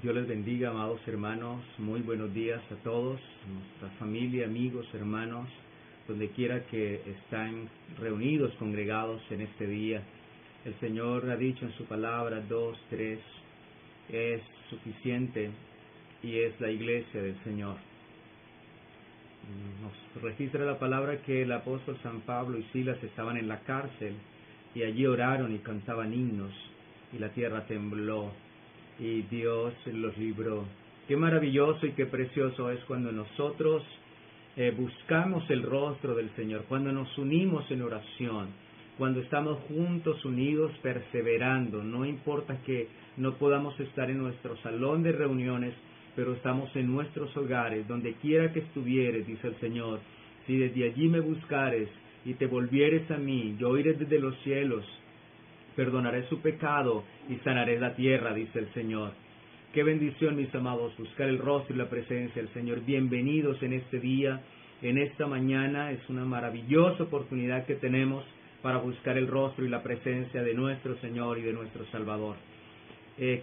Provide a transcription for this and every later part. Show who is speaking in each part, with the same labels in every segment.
Speaker 1: Dios les bendiga, amados hermanos. Muy buenos días a todos, nuestra familia, amigos, hermanos, donde quiera que están reunidos, congregados en este día. El Señor ha dicho en su palabra, 2, 3, es suficiente y es la iglesia del Señor. Nos registra la palabra que el apóstol San Pablo y Silas estaban en la cárcel y allí oraron y cantaban himnos y la tierra tembló y Dios los libró. Qué maravilloso y qué precioso es cuando nosotros buscamos el rostro del Señor, cuando nos unimos en oración, cuando estamos juntos, unidos, perseverando. No importa que no podamos estar en nuestro salón de reuniones, pero estamos en nuestros hogares, donde quiera que estuvieres, dice el Señor. Si desde allí me buscares y te volvieres a mí, yo iré desde los cielos, perdonaré su pecado y sanaré la tierra, dice el Señor. Qué bendición, mis amados, buscar el rostro y la presencia del Señor. Bienvenidos en este día, en esta mañana. Es una maravillosa oportunidad que tenemos para buscar el rostro y la presencia de nuestro Señor y de nuestro Salvador.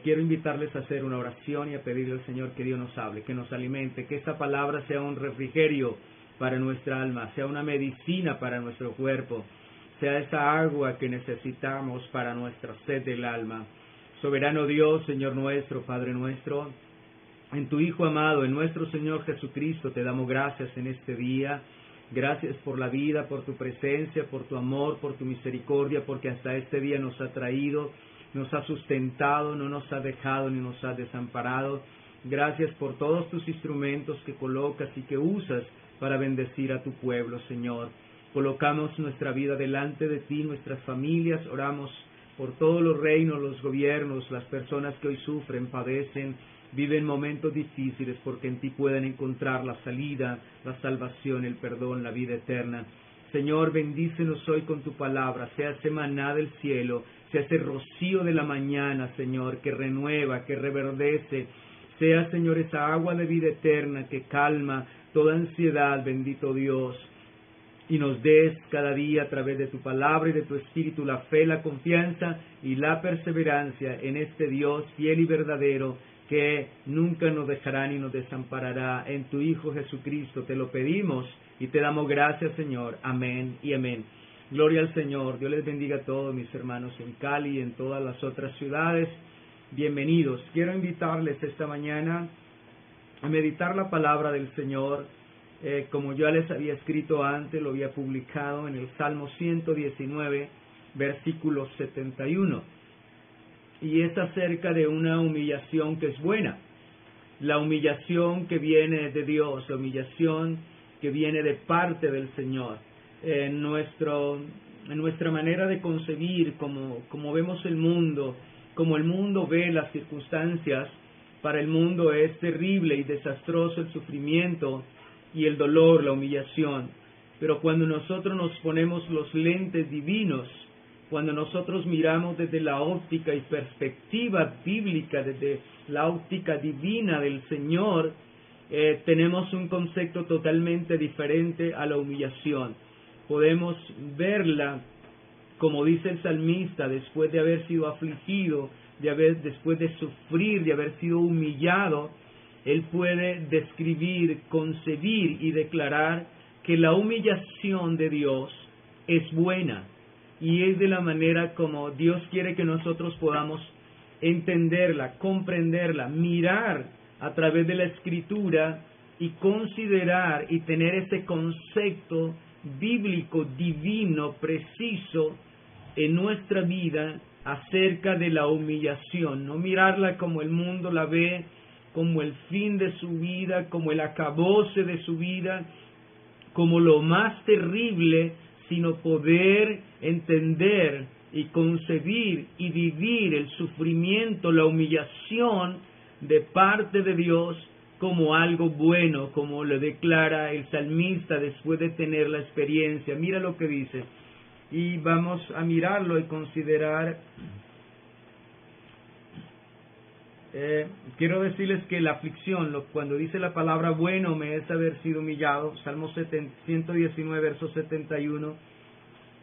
Speaker 1: Quiero invitarles a hacer una oración y a pedirle al Señor que Dios nos hable, que nos alimente, que esta palabra sea un refrigerio para nuestra alma, sea una medicina para nuestro cuerpo, sea esa agua que necesitamos para nuestra sed del alma. Soberano Dios, Señor nuestro, Padre nuestro, en tu Hijo amado, en nuestro Señor Jesucristo, te damos gracias en este día. Gracias por la vida, por tu presencia, por tu amor, por tu misericordia, porque hasta este día nos ha traído, nos ha sustentado, no nos ha dejado ni nos ha desamparado. Gracias por todos tus instrumentos que colocas y que usas para bendecir a tu pueblo, Señor. Colocamos nuestra vida delante de ti, nuestras familias, oramos por todos los reinos, los gobiernos, las personas que hoy sufren, padecen, viven momentos difíciles, porque en ti pueden encontrar la salida, la salvación, el perdón, la vida eterna. Señor, bendícenos hoy con tu palabra, sea ese maná del cielo, sea ese rocío de la mañana, Señor, que renueva, que reverdece, sea, Señor, esa agua de vida eterna que calma toda ansiedad, bendito Dios. Y nos des cada día a través de tu palabra y de tu espíritu la fe, la confianza y la perseverancia en este Dios fiel y verdadero que nunca nos dejará ni nos desamparará. En tu Hijo Jesucristo te lo pedimos y te damos gracias, Señor. Amén y amén. Gloria al Señor. Dios les bendiga a todos mis hermanos en Cali y en todas las otras ciudades. Bienvenidos. Quiero invitarles esta mañana a meditar la palabra del Señor. Como ya les había escrito antes, lo había publicado en el Salmo 119, versículo 71. Y es acerca de una humillación que es buena. La humillación que viene de Dios, la humillación que viene de parte del Señor. En nuestra manera de concebir, como vemos el mundo, como el mundo ve las circunstancias, para el mundo es terrible y desastroso el sufrimiento y el dolor, la humillación. Pero cuando nosotros nos ponemos los lentes divinos, cuando nosotros miramos desde la óptica y perspectiva bíblica, desde la óptica divina del Señor, tenemos un concepto totalmente diferente a la humillación. Podemos verla, como dice el salmista, después de haber sido afligido, después de sufrir, de haber sido humillado. Él puede describir, concebir y declarar que la humillación de Dios es buena y es de la manera como Dios quiere que nosotros podamos entenderla, comprenderla, mirar a través de la Escritura y considerar y tener ese concepto bíblico, divino, preciso en nuestra vida acerca de la humillación. No mirarla como el mundo la ve, como el fin de su vida, como el acabose de su vida, como lo más terrible, sino poder entender y concebir y vivir el sufrimiento, la humillación de parte de Dios como algo bueno, como lo declara el salmista después de tener la experiencia. Mira lo que dice, y vamos a mirarlo y considerar. Quiero decirles que la aflicción, cuando dice la palabra bueno me es haber sido humillado, Salmo 119, verso 71,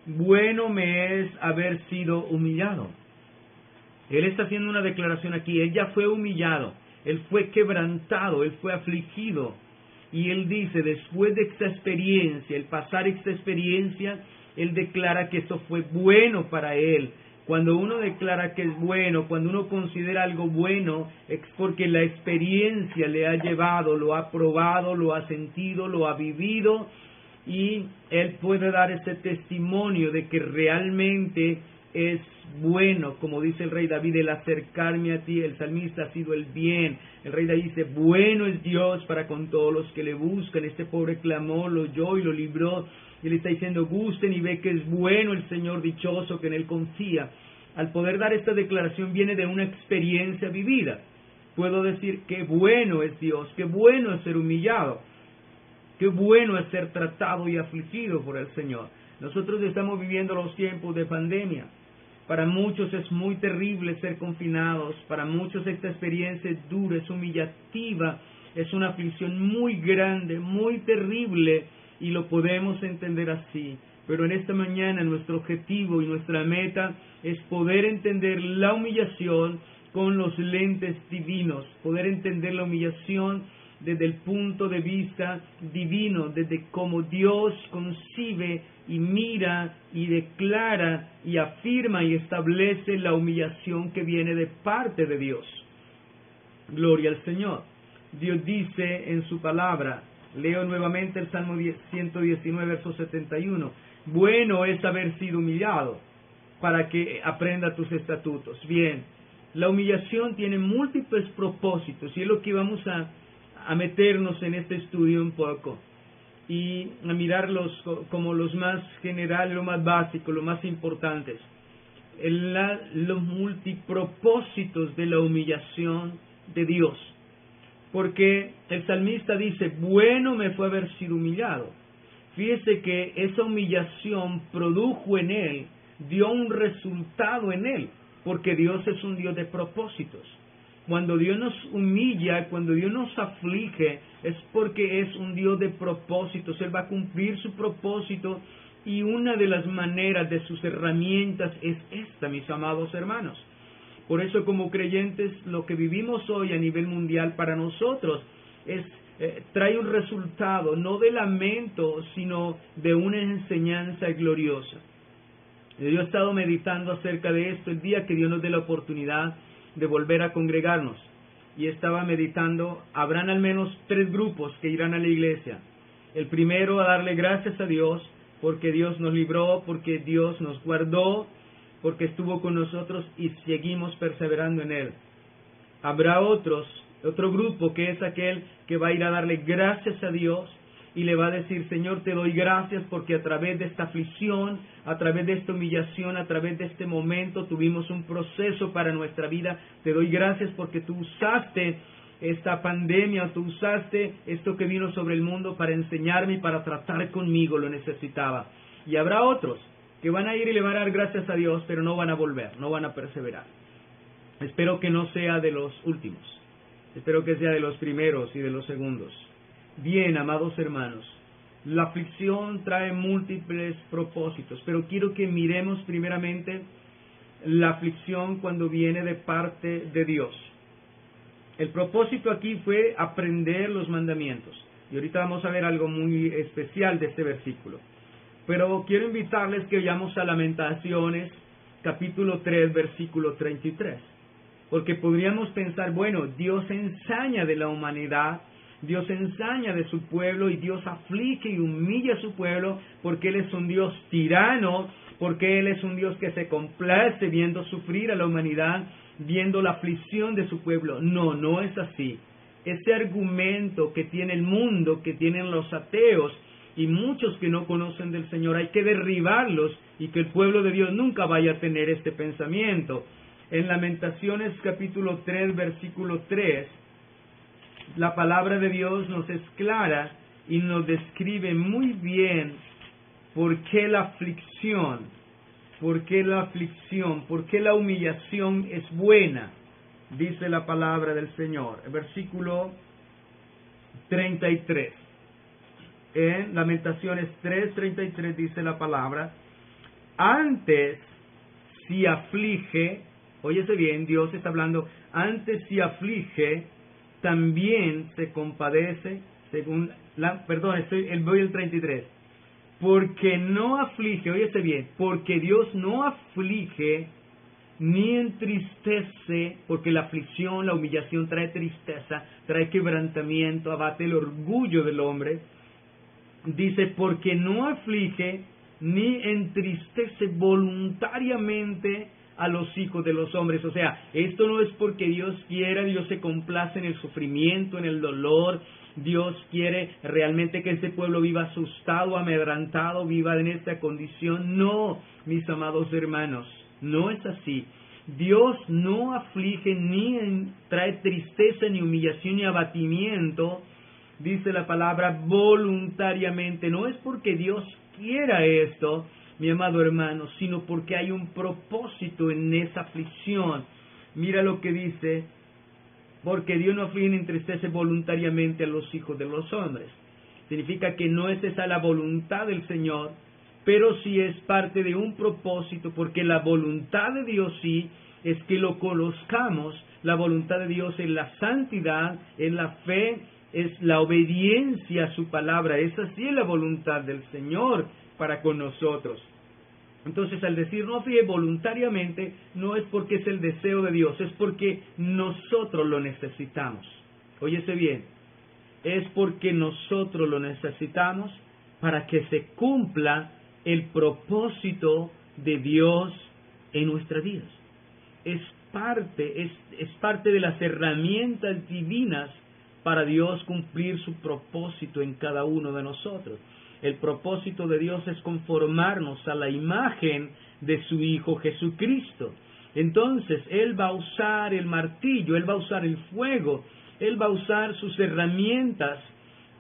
Speaker 1: bueno me es haber sido humillado. Él está haciendo una declaración aquí, él ya fue humillado, Él fue quebrantado, Él fue afligido. Y Él dice, después de esta experiencia, el pasar esta experiencia, Él declara que esto fue bueno para Él. Cuando uno declara que es bueno, cuando uno considera algo bueno, es porque la experiencia le ha llevado, lo ha probado, lo ha sentido, lo ha vivido, y Él puede dar ese testimonio de que realmente es bueno, como dice el rey David, el acercarme a ti. El salmista ha sido el bien. El rey David dice, bueno es Dios para con todos los que le buscan. Este pobre clamó, lo oyó y lo libró. Y él está diciendo, gusten y ve que es bueno el Señor, dichoso que en Él confía. Al poder dar esta declaración viene de una experiencia vivida. Puedo decir, qué bueno es Dios, qué bueno es ser humillado, qué bueno es ser tratado y afligido por el Señor. Nosotros estamos viviendo los tiempos de pandemia. Para muchos es muy terrible ser confinados, para muchos esta experiencia es dura, es humillativa, es una aflicción muy grande, muy terrible, y lo podemos entender así. Pero en esta mañana nuestro objetivo y nuestra meta es poder entender la humillación con los lentes divinos, poder entender la humillación desde el punto de vista divino, desde cómo Dios concibe y mira y declara y afirma y establece la humillación que viene de parte de Dios. Gloria al Señor. Dios dice en su palabra, leo nuevamente el Salmo 119, verso 71, bueno es haber sido humillado para que aprenda tus estatutos. Bien, la humillación tiene múltiples propósitos y es lo que vamos a meternos en este estudio un poco y a mirarlos como los más generales, lo más básico, lo más importantes. Los multipropósitos de la humillación de Dios. Porque el salmista dice, bueno me fue haber sido humillado. Fíjese que esa humillación produjo en él, dio un resultado en él, porque Dios es un Dios de propósitos. Cuando Dios nos humilla, cuando Dios nos aflige, es porque es un Dios de propósitos. Él va a cumplir su propósito y una de las maneras de sus herramientas es esta, mis amados hermanos. Por eso como creyentes lo que vivimos hoy a nivel mundial para nosotros trae un resultado, no de lamento, sino de una enseñanza gloriosa. Yo he estado meditando acerca de esto el día que Dios nos dé la oportunidad de volver a congregarnos. Y estaba meditando, habrán al menos 3 grupos que irán a la iglesia. El primero a darle gracias a Dios, porque Dios nos libró, porque Dios nos guardó, porque estuvo con nosotros y seguimos perseverando en Él. Habrá otro grupo que es aquel que va a ir a darle gracias a Dios y le va a decir, Señor, te doy gracias porque a través de esta aflicción, a través de esta humillación, a través de este momento tuvimos un proceso para nuestra vida. Te doy gracias porque tú usaste esta pandemia, tú usaste esto que vino sobre el mundo para enseñarme y para tratar conmigo, lo necesitaba. Y habrá otros que van a ir y le van a dar gracias a Dios, pero no van a volver, no van a perseverar. Espero que no sea de los últimos, espero que sea de los primeros y de los segundos. Bien, amados hermanos, la aflicción trae múltiples propósitos, pero quiero que miremos primeramente la aflicción cuando viene de parte de Dios. El propósito aquí fue aprender los mandamientos, y ahorita vamos a ver algo muy especial de este versículo. Pero quiero invitarles que vayamos a Lamentaciones, capítulo 3, versículo 33. Porque podríamos pensar, bueno, Dios ensaña de la humanidad, Dios ensaña de su pueblo y Dios aflige y humilla a su pueblo porque Él es un Dios tirano, porque Él es un Dios que se complace viendo sufrir a la humanidad, viendo la aflicción de su pueblo. No, no es así. Ese argumento que tiene el mundo, que tienen los ateos, y muchos que no conocen del Señor, hay que derribarlos y que el pueblo de Dios nunca vaya a tener este pensamiento. En Lamentaciones capítulo 3, versículo 3, la palabra de Dios nos es clara y nos describe muy bien por qué la aflicción, por qué la humillación es buena, dice la palabra del Señor. El versículo 33. En Lamentaciones 3:33 dice la palabra, antes si aflige, óyese bien, Dios está hablando, antes si aflige, también se compadece, voy al 33. Porque no aflige, óyese bien, porque Dios no aflige ni entristece, porque la aflicción, la humillación trae tristeza, trae quebrantamiento, abate el orgullo del hombre. Dice, porque no aflige ni entristece voluntariamente a los hijos de los hombres. O sea, esto no es porque Dios quiera, Dios se complace en el sufrimiento, en el dolor. Dios quiere realmente que este pueblo viva asustado, amedrantado, viva en esta condición. No, mis amados hermanos, no es así. Dios no aflige ni trae tristeza, ni humillación, ni abatimiento, dice la palabra, voluntariamente. No es porque Dios quiera esto, mi amado hermano, sino porque hay un propósito en esa aflicción. Mira lo que dice, porque Dios no aflige ni entristece voluntariamente a los hijos de los hombres. Significa que no es esa la voluntad del Señor, pero sí es parte de un propósito, porque la voluntad de Dios sí es que lo conozcamos. La voluntad de Dios es la santidad, es la fe, es la obediencia a su palabra. Esa sí es la voluntad del Señor para con nosotros. Entonces, al decir no aflige voluntariamente, no es porque es el deseo de Dios, es porque nosotros lo necesitamos. Óyese bien, es porque nosotros lo necesitamos para que se cumpla el propósito de Dios en nuestras vidas. Es parte de las herramientas divinas para Dios cumplir su propósito en cada uno de nosotros. El propósito de Dios es conformarnos a la imagen de su Hijo Jesucristo. Entonces, Él va a usar el martillo, Él va a usar el fuego, Él va a usar sus herramientas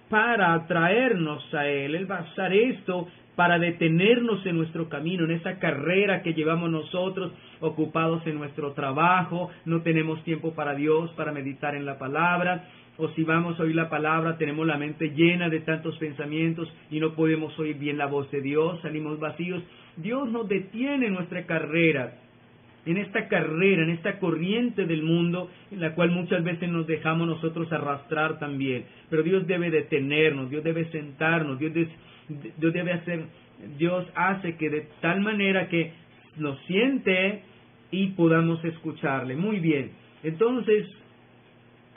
Speaker 1: para atraernos a Él. Él va a usar esto para detenernos en nuestro camino, en esa carrera que llevamos nosotros, ocupados en nuestro trabajo, no tenemos tiempo para Dios, para meditar en la palabra, o si vamos a oír la palabra, tenemos la mente llena de tantos pensamientos y no podemos oír bien la voz de Dios, salimos vacíos. Dios nos detiene en nuestra carrera, en esta corriente del mundo, en la cual muchas veces nos dejamos nosotros arrastrar también. Pero Dios debe detenernos, Dios debe sentarnos, Dios hace que de tal manera que nos siente y podamos escucharle. Muy bien, entonces,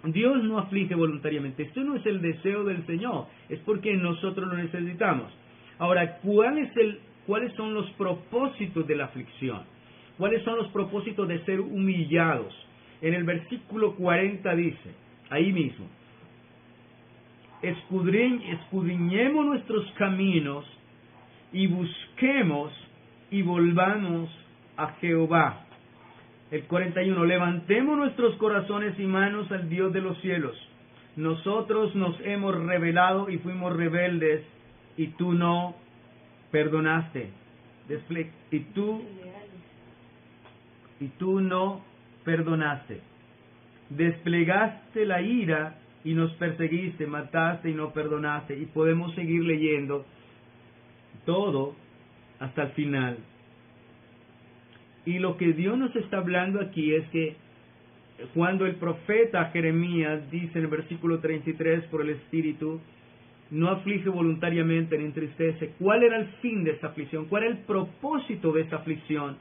Speaker 1: Dios no aflige voluntariamente. Esto no es el deseo del Señor, es porque nosotros lo necesitamos. Ahora, ¿cuáles son los propósitos de la aflicción? ¿Cuáles son los propósitos de ser humillados? En el versículo 40 dice, ahí mismo, escudriñemos nuestros caminos y busquemos y volvamos a Jehová. El 41, levantemos nuestros corazones y manos al Dios de los cielos. Nosotros nos hemos rebelado y fuimos rebeldes, y tú no perdonaste. Y tú no perdonaste. Desplegaste la ira y nos perseguiste, mataste y no perdonaste. Y podemos seguir leyendo todo hasta el final. Y lo que Dios nos está hablando aquí es que cuando el profeta Jeremías dice en el versículo 33 por el Espíritu, no aflige voluntariamente ni entristece, ¿cuál era el fin de esa aflicción? ¿Cuál era el propósito de esa aflicción?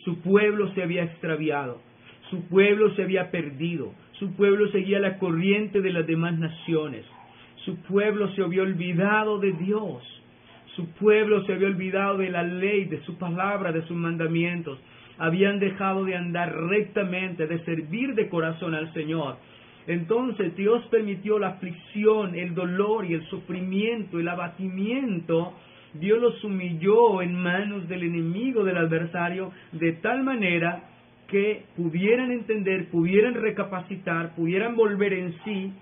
Speaker 1: Su pueblo se había extraviado, su pueblo se había perdido, su pueblo seguía la corriente de las demás naciones, su pueblo se había olvidado de Dios, su pueblo se había olvidado de la ley, de su palabra, de sus mandamientos. Habían dejado de andar rectamente, de servir de corazón al Señor. Entonces Dios permitió la aflicción, el dolor y el sufrimiento, el abatimiento. Dios los humilló en manos del enemigo, del adversario, de tal manera que pudieran entender, pudieran recapacitar, pudieran volver en sí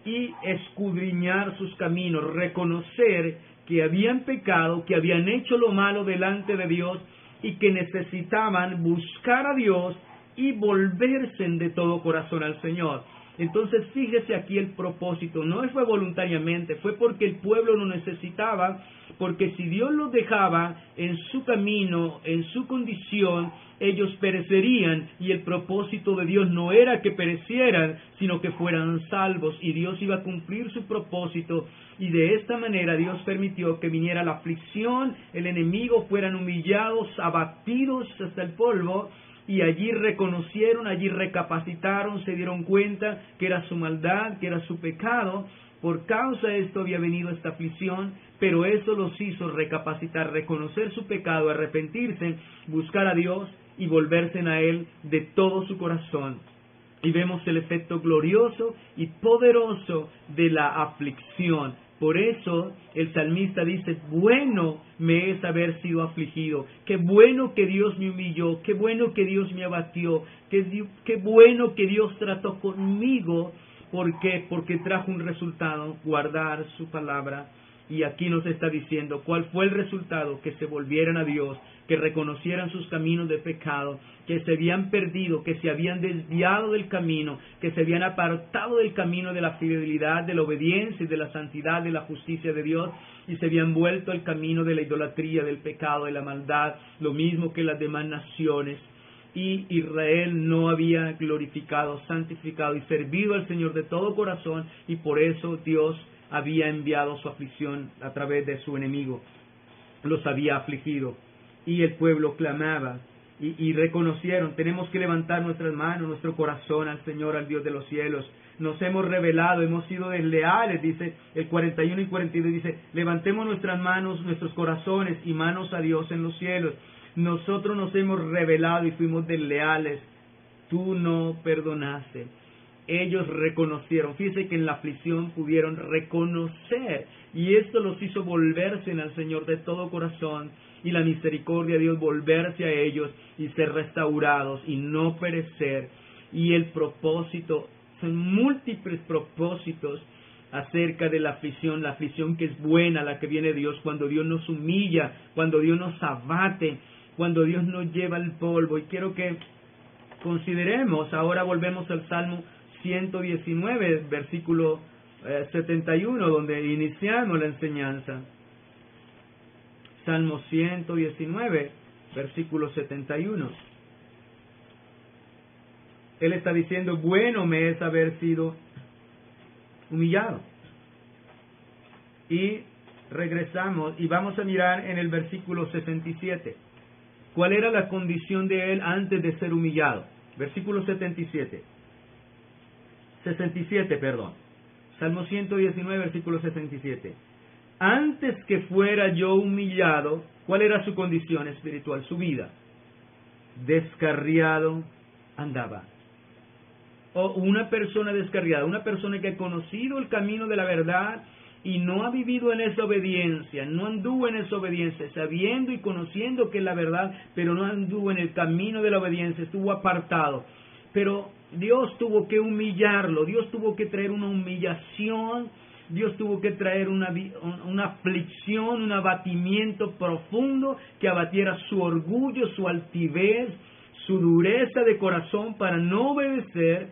Speaker 1: y escudriñar sus caminos, reconocer que habían pecado, que habían hecho lo malo delante de Dios y que necesitaban buscar a Dios y volverse de todo corazón al Señor. Entonces fíjese aquí el propósito, no fue voluntariamente, fue porque el pueblo lo necesitaba, porque si Dios los dejaba en su camino, en su condición, ellos perecerían, y el propósito de Dios no era que perecieran, sino que fueran salvos, y Dios iba a cumplir su propósito, y de esta manera Dios permitió que viniera la aflicción, el enemigo, fueran humillados, abatidos hasta el polvo, y allí reconocieron, allí recapacitaron, se dieron cuenta que era su maldad, que era su pecado. Por causa de esto había venido esta aflicción, pero eso los hizo recapacitar, reconocer su pecado, arrepentirse, buscar a Dios y volverse a Él de todo su corazón. Y vemos el efecto glorioso y poderoso de la aflicción. Por eso el salmista dice, bueno me es haber sido afligido, qué bueno que Dios me humilló, qué bueno que Dios me abatió, qué bueno que Dios trató conmigo. ¿Por qué? Porque trajo un resultado, guardar su palabra. Y aquí nos está diciendo cuál fue el resultado: que se volvieran a Dios, que reconocieran sus caminos de pecado, que se habían perdido, que se habían desviado del camino, que se habían apartado del camino de la fidelidad, de la obediencia y de la santidad, de la justicia de Dios, y se habían vuelto al camino de la idolatría, del pecado, de la maldad, lo mismo que las demás naciones. Y Israel no había glorificado, santificado y servido al Señor de todo corazón, y por eso Dios había enviado su aflicción a través de su enemigo. Los había afligido, y el pueblo clamaba y reconocieron: tenemos que levantar nuestras manos, nuestro corazón al Señor, al Dios de los cielos. Nos hemos rebelado, hemos sido desleales, dice el 41 y 42, dice: levantemos nuestras manos, nuestros corazones y manos a Dios en los cielos. Nosotros nos hemos rebelado y fuimos desleales, tú no perdonaste. Ellos reconocieron, fíjense que en la aflicción pudieron reconocer, y esto los hizo volverse al Señor de todo corazón, y la misericordia de Dios volverse a ellos y ser restaurados y no perecer. Y el propósito, son múltiples propósitos acerca de la aflicción que es buena, la que viene de Dios, cuando Dios nos humilla, cuando Dios nos abate, cuando Dios nos lleva al polvo. Y quiero que consideremos, ahora volvemos al Salmo 119, versículo 71, donde iniciamos la enseñanza. Salmo 119, versículo 71. Él está diciendo: bueno me es haber sido humillado. Y regresamos y vamos a mirar en el versículo 67. ¿Cuál era la condición de él antes de ser humillado? Versículo 67, perdón. Salmo 119, versículo 67. Antes que fuera yo humillado, ¿cuál era su condición espiritual, su vida? Descarriado andaba. O una persona descarriada, una persona que ha conocido el camino de la verdad y no ha vivido en esa obediencia, no anduvo en esa obediencia, sabiendo y conociendo que es la verdad, pero no anduvo en el camino de la obediencia, estuvo apartado. Pero Dios tuvo que humillarlo, Dios tuvo que traer una humillación, Dios tuvo que traer una aflicción, un abatimiento profundo que abatiera su orgullo, su altivez, su dureza de corazón para no obedecer.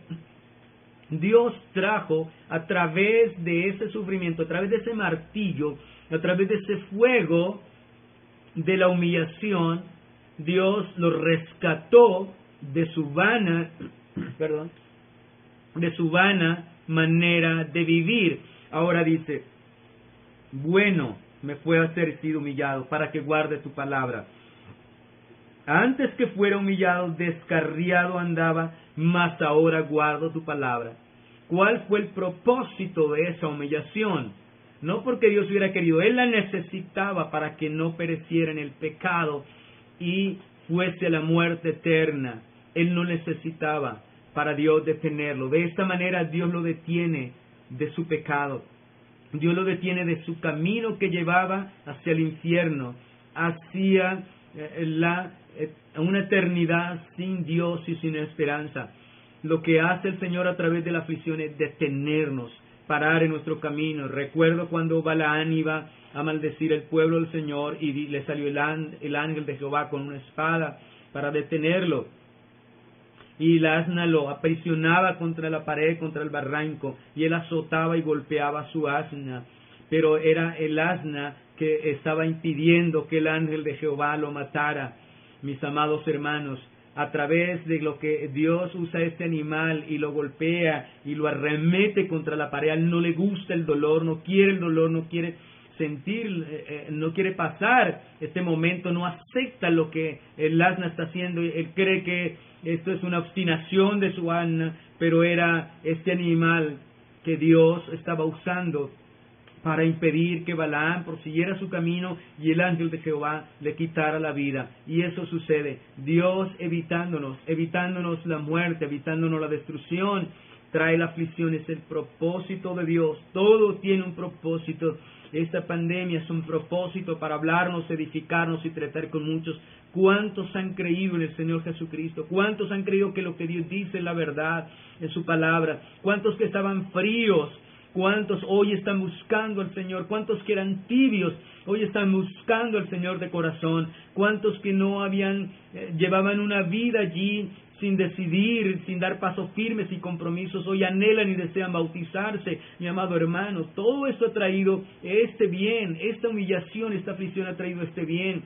Speaker 1: Dios trajo a través de ese sufrimiento, a través de ese martillo, a través de ese fuego de la humillación, Dios lo rescató de su vana, de su vana manera de vivir. Ahora dice: bueno me fue a ser sido humillado para que guarde tu palabra. Antes que fuera humillado, descarriado andaba, mas ahora guardo tu palabra. ¿Cuál fue el propósito de esa humillación? No porque Dios hubiera querido, Él la necesitaba para que no pereciera en el pecado y fuese a la muerte eterna. Él no necesitaba para Dios detenerlo. De esta manera Dios lo detiene de su pecado. Dios lo detiene de su camino que llevaba hacia el infierno, hacia una eternidad sin Dios y sin esperanza. Lo que hace el Señor a través de la aflicción es detenernos, parar en nuestro camino. Recuerdo cuando Balaán iba a maldecir el pueblo del Señor y le salió el ángel de Jehová con una espada para detenerlo. y el asna lo aprisionaba contra la pared, contra el barranco, y él azotaba y golpeaba a su asna, pero era el asna que estaba impidiendo que el ángel de Jehová lo matara. Mis amados hermanos, a través de lo que Dios usa este animal y lo golpea y lo arremete contra la pared, a él no le gusta el dolor, no quiere el dolor, no quiere sentir, no quiere pasar este momento, no acepta lo que el asna está haciendo. Él cree que esto es una obstinación de su asna, pero era este animal que Dios estaba usando para impedir que Balaam prosiguiera su camino y el ángel de Jehová le quitara la vida. Y eso sucede, Dios evitándonos la muerte, evitándonos la destrucción, trae la aflicción. Es el propósito de Dios, todo tiene un propósito. Esta pandemia es un propósito para hablarnos, edificarnos y tratar con muchos. ¿Cuántos han creído en el Señor Jesucristo? ¿Cuántos han creído que lo que Dios dice es la verdad en su palabra? ¿Cuántos que estaban fríos? ¿Cuántos hoy están buscando al Señor? ¿Cuántos que eran tibios hoy están buscando al Señor de corazón? ¿Cuántos que no llevaban una vida allí sin decidir, sin dar pasos firmes y compromisos, hoy anhelan y desean bautizarse? Mi amado hermano, todo esto ha traído este bien, esta humillación, esta aflicción ha traído este bien.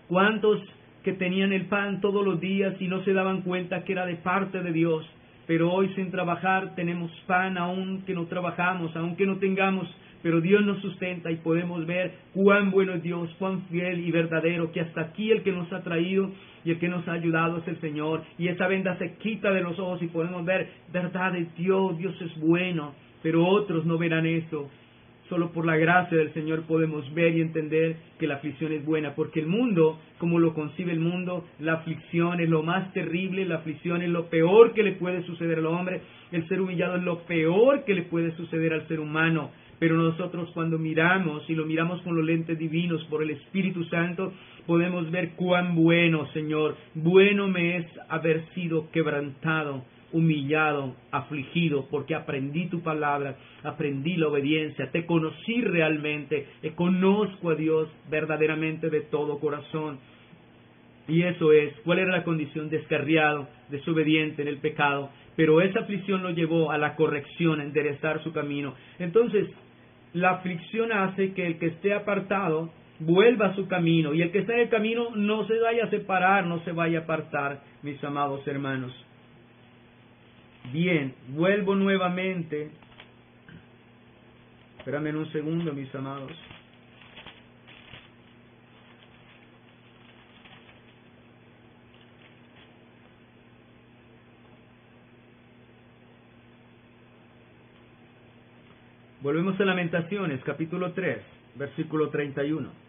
Speaker 1: ¿Cuántos que tenían el pan todos los días y no se daban cuenta que era de parte de Dios? Pero hoy sin trabajar tenemos pan, aun que no trabajamos, aun que no tengamos, pero Dios nos sustenta y podemos ver cuán bueno es Dios, cuán fiel y verdadero, que hasta aquí el que nos ha traído y el que nos ha ayudado es el Señor. Y esa venda se quita de los ojos y podemos ver, verdad es Dios, Dios es bueno, pero otros no verán eso. Solo por la gracia del Señor podemos ver y entender que la aflicción es buena, porque el mundo, como lo concibe el mundo, la aflicción es lo más terrible, la aflicción es lo peor que le puede suceder al hombre, el ser humillado es lo peor que le puede suceder al ser humano. Pero nosotros cuando miramos, y lo miramos con los lentes divinos por el Espíritu Santo, podemos ver cuán bueno, Señor, bueno me es haber sido quebrantado, humillado, afligido, porque aprendí tu palabra, aprendí la obediencia, te conocí realmente, conozco a Dios verdaderamente de todo corazón. Y eso es, ¿cuál era la condición? Descarriado, desobediente en el pecado, pero esa aflicción lo llevó a la corrección, a enderezar su camino. Entonces, la aflicción hace que el que esté apartado vuelva a su camino, y el que está en el camino no se vaya a separar, no se vaya a apartar, mis amados hermanos. Bien, vuelvo nuevamente. Espérame un segundo, mis amados. Volvemos a Lamentaciones, capítulo 3, versículo 31.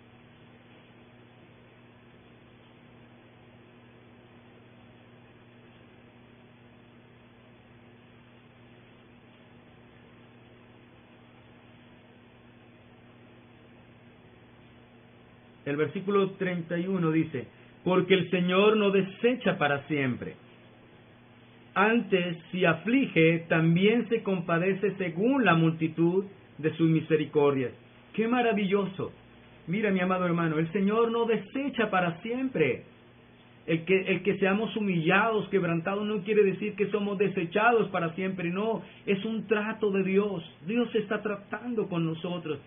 Speaker 1: El versículo 31 dice, porque el Señor no desecha para siempre. Antes, si aflige, también se compadece según la multitud de sus misericordias. ¡Qué maravilloso! Mira, mi amado hermano, el Señor no desecha para siempre. El que seamos humillados, quebrantados, no quiere decir que somos desechados para siempre. No, es un trato de Dios. Dios está tratando con nosotros.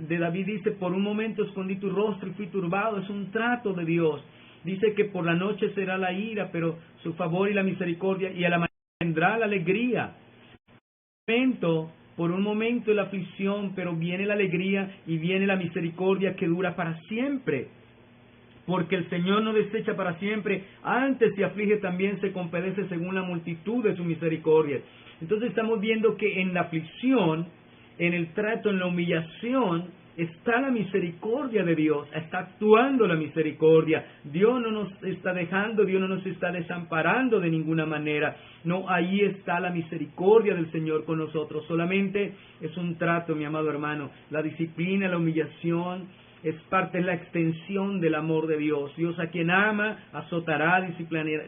Speaker 1: De David dice, por un momento escondí tu rostro y fui turbado. Es un trato de Dios. Dice que por la noche será la ira, pero su favor y la misericordia, y a la mañana vendrá la alegría. Por un momento la aflicción, pero viene la alegría y viene la misericordia que dura para siempre. Porque el Señor no desecha para siempre, antes se aflige también se compadece según la multitud de su misericordia. Entonces estamos viendo que en la aflicción, en el trato, en la humillación, está la misericordia de Dios, está actuando la misericordia. Dios no nos está dejando, Dios no nos está desamparando de ninguna manera. No, ahí está la misericordia del Señor con nosotros. Solamente es un trato, mi amado hermano. La disciplina, la humillación, es parte de la extensión del amor de Dios. Dios a quien ama, azotará,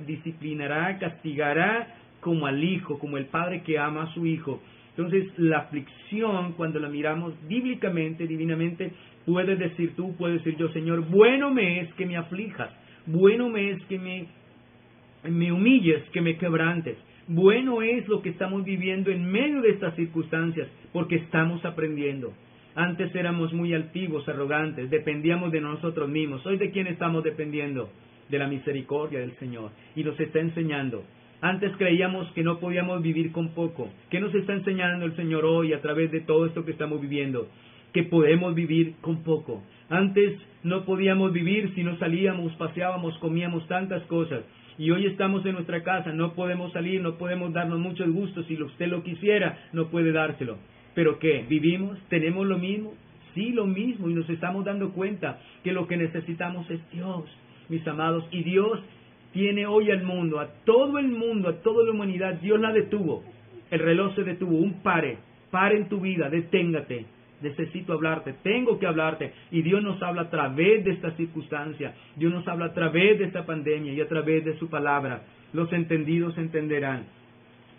Speaker 1: disciplinará, castigará como al Hijo, como el Padre que ama a su Hijo. Entonces, la aflicción, cuando la miramos bíblicamente, divinamente, puedes decir tú, puedes decir yo, Señor, bueno me es que me aflijas, bueno me es que me me humilles, que me quebrantes. Bueno es lo que estamos viviendo en medio de estas circunstancias, porque estamos aprendiendo. Antes éramos muy altivos, arrogantes, dependíamos de nosotros mismos. ¿Hoy de quién estamos dependiendo? De la misericordia del Señor. Y nos está enseñando. Antes creíamos que no podíamos vivir con poco. ¿Qué nos está enseñando el Señor hoy a través de todo esto que estamos viviendo? Que podemos vivir con poco. Antes no podíamos vivir si no salíamos, paseábamos, comíamos tantas cosas. Y hoy estamos en nuestra casa, no podemos salir, no podemos darnos muchos gustos. Si usted lo quisiera, no puede dárselo. ¿Pero qué? ¿Vivimos? ¿Tenemos lo mismo? Sí, lo mismo. Y nos estamos dando cuenta que lo que necesitamos es Dios, mis amados. Y Dios tiene hoy al mundo, a todo el mundo, a toda la humanidad. Dios la detuvo. El reloj se detuvo. Un pare en tu vida, deténgate. Necesito hablarte, tengo que hablarte. Y Dios nos habla a través de esta circunstancia. Dios nos habla a través de esta pandemia y a través de su palabra. Los entendidos entenderán.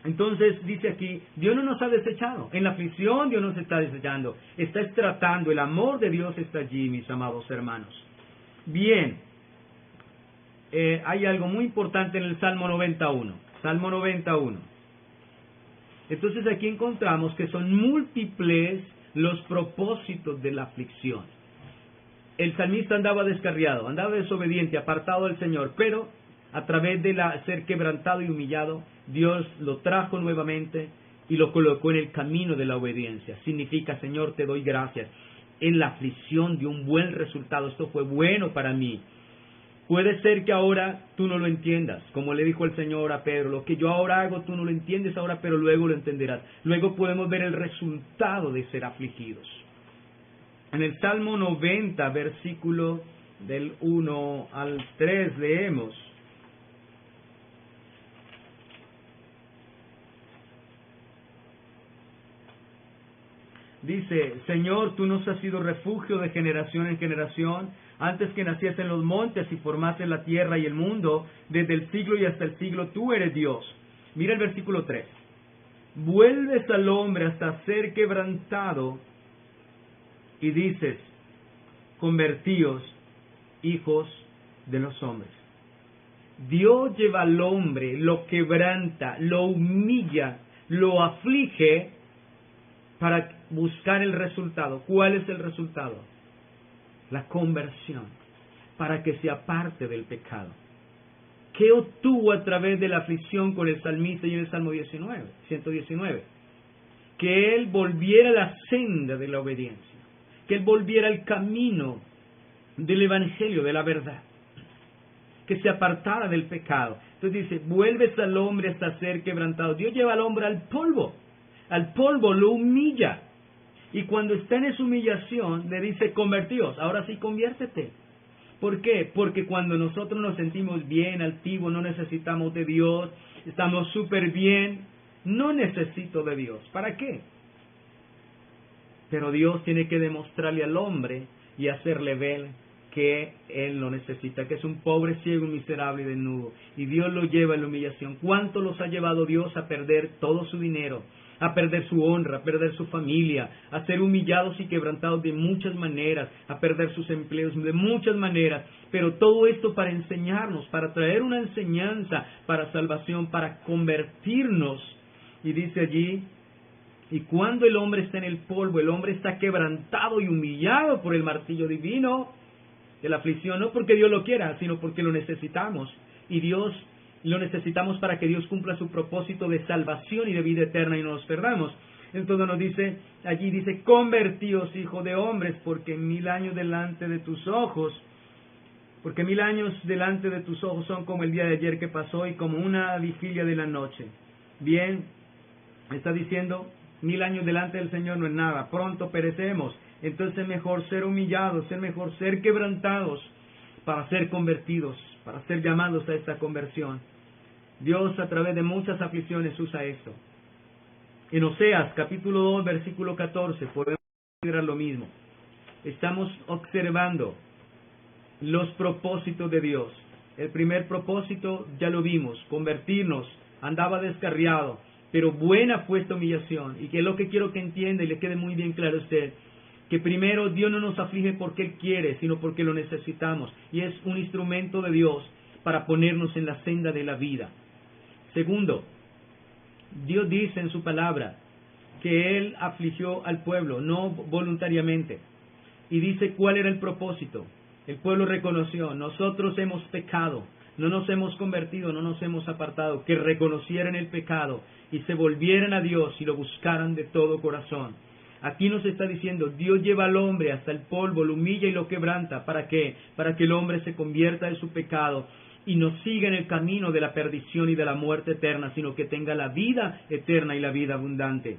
Speaker 1: Entonces dice aquí, Dios no nos ha desechado. En la aflicción Dios nos está desechando. Está tratando, el amor de Dios está allí, mis amados hermanos. Bien, hay algo muy importante en el Salmo 91. Salmo 91. Entonces aquí encontramos que son múltiples los propósitos de la aflicción. El salmista andaba descarriado, andaba desobediente, apartado del Señor, pero a través de ser quebrantado y humillado, Dios lo trajo nuevamente y lo colocó en el camino de la obediencia. Significa, Señor, te doy gracias. En la aflicción dio un buen resultado, esto fue bueno para mí. Puede ser que ahora tú no lo entiendas, como le dijo el Señor a Pedro, lo que yo ahora hago tú no lo entiendes ahora, pero luego lo entenderás. Luego podemos ver el resultado de ser afligidos. En el Salmo 90, versículo del 1 al 3, leemos: dice, Señor, tú nos has sido refugio de generación en generación, antes que naciesen los montes y formasen la tierra y el mundo, desde el siglo y hasta el siglo tú eres Dios. Mira el versículo 3. Vuelves al hombre hasta ser quebrantado y dices, convertíos, hijos de los hombres. Dios lleva al hombre, lo quebranta, lo humilla, lo aflige para buscar el resultado. ¿Cuál es el resultado? La conversión, para que se aparte del pecado. ¿Qué obtuvo a través de la aflicción con el salmista y en el Salmo 119? Que él volviera a la senda de la obediencia, que él volviera al camino del evangelio, de la verdad, que se apartara del pecado. Entonces dice, vuelves al hombre hasta ser quebrantado. Dios lleva al hombre al polvo lo humilla. Y cuando está en esa humillación, le dice, convertíos, ahora sí conviértete. ¿Por qué? Porque cuando nosotros nos sentimos bien, altivos, no necesitamos de Dios, estamos súper bien, no necesito de Dios. ¿Para qué? Pero Dios tiene que demostrarle al hombre y hacerle ver que él lo necesita, que es un pobre, ciego, miserable y desnudo. Y Dios lo lleva a la humillación. ¿Cuánto los ha llevado Dios a perder todo su dinero, a perder su honra, a perder su familia, a ser humillados y quebrantados de muchas maneras, a perder sus empleos de muchas maneras? Pero todo esto para enseñarnos, para traer una enseñanza, para salvación, para convertirnos. Y dice allí, y cuando el hombre está en el polvo, el hombre está quebrantado y humillado por el martillo divino de la aflicción, no porque Dios lo quiera, sino porque lo necesitamos. Y Dios lo necesitamos para que Dios cumpla su propósito de salvación y de vida eterna y no nos perdamos. Entonces nos dice, allí dice, convertíos, hijo de hombres, porque 1000 años delante de tus ojos, son como el día de ayer que pasó y como una vigilia de la noche. Bien, está diciendo, 1000 años delante del Señor no es nada, pronto perecemos. Entonces es mejor ser humillados, es mejor ser quebrantados para ser convertidos, para ser llamados a esta conversión. Dios a través de muchas aflicciones usa esto. En Oseas capítulo 2 versículo 14 podemos encontrar lo mismo. Estamos observando los propósitos de Dios. El primer propósito ya lo vimos, convertirnos. Andaba descarriado, pero buena fue esta humillación. Y que es lo que quiero que entienda y le quede muy bien claro a usted, que primero Dios no nos aflige porque Él quiere, sino porque lo necesitamos. Y es un instrumento de Dios para ponernos en la senda de la vida. Segundo, Dios dice en su palabra que Él afligió al pueblo, no voluntariamente. Y dice cuál era el propósito. El pueblo reconoció, nosotros hemos pecado, no nos hemos convertido, no nos hemos apartado, que reconocieran el pecado y se volvieran a Dios y lo buscaran de todo corazón. Aquí nos está diciendo, Dios lleva al hombre hasta el polvo, lo humilla y lo quebranta. ¿Para qué? Para que el hombre se convierta de su pecado y no siga en el camino de la perdición y de la muerte eterna, sino que tenga la vida eterna y la vida abundante.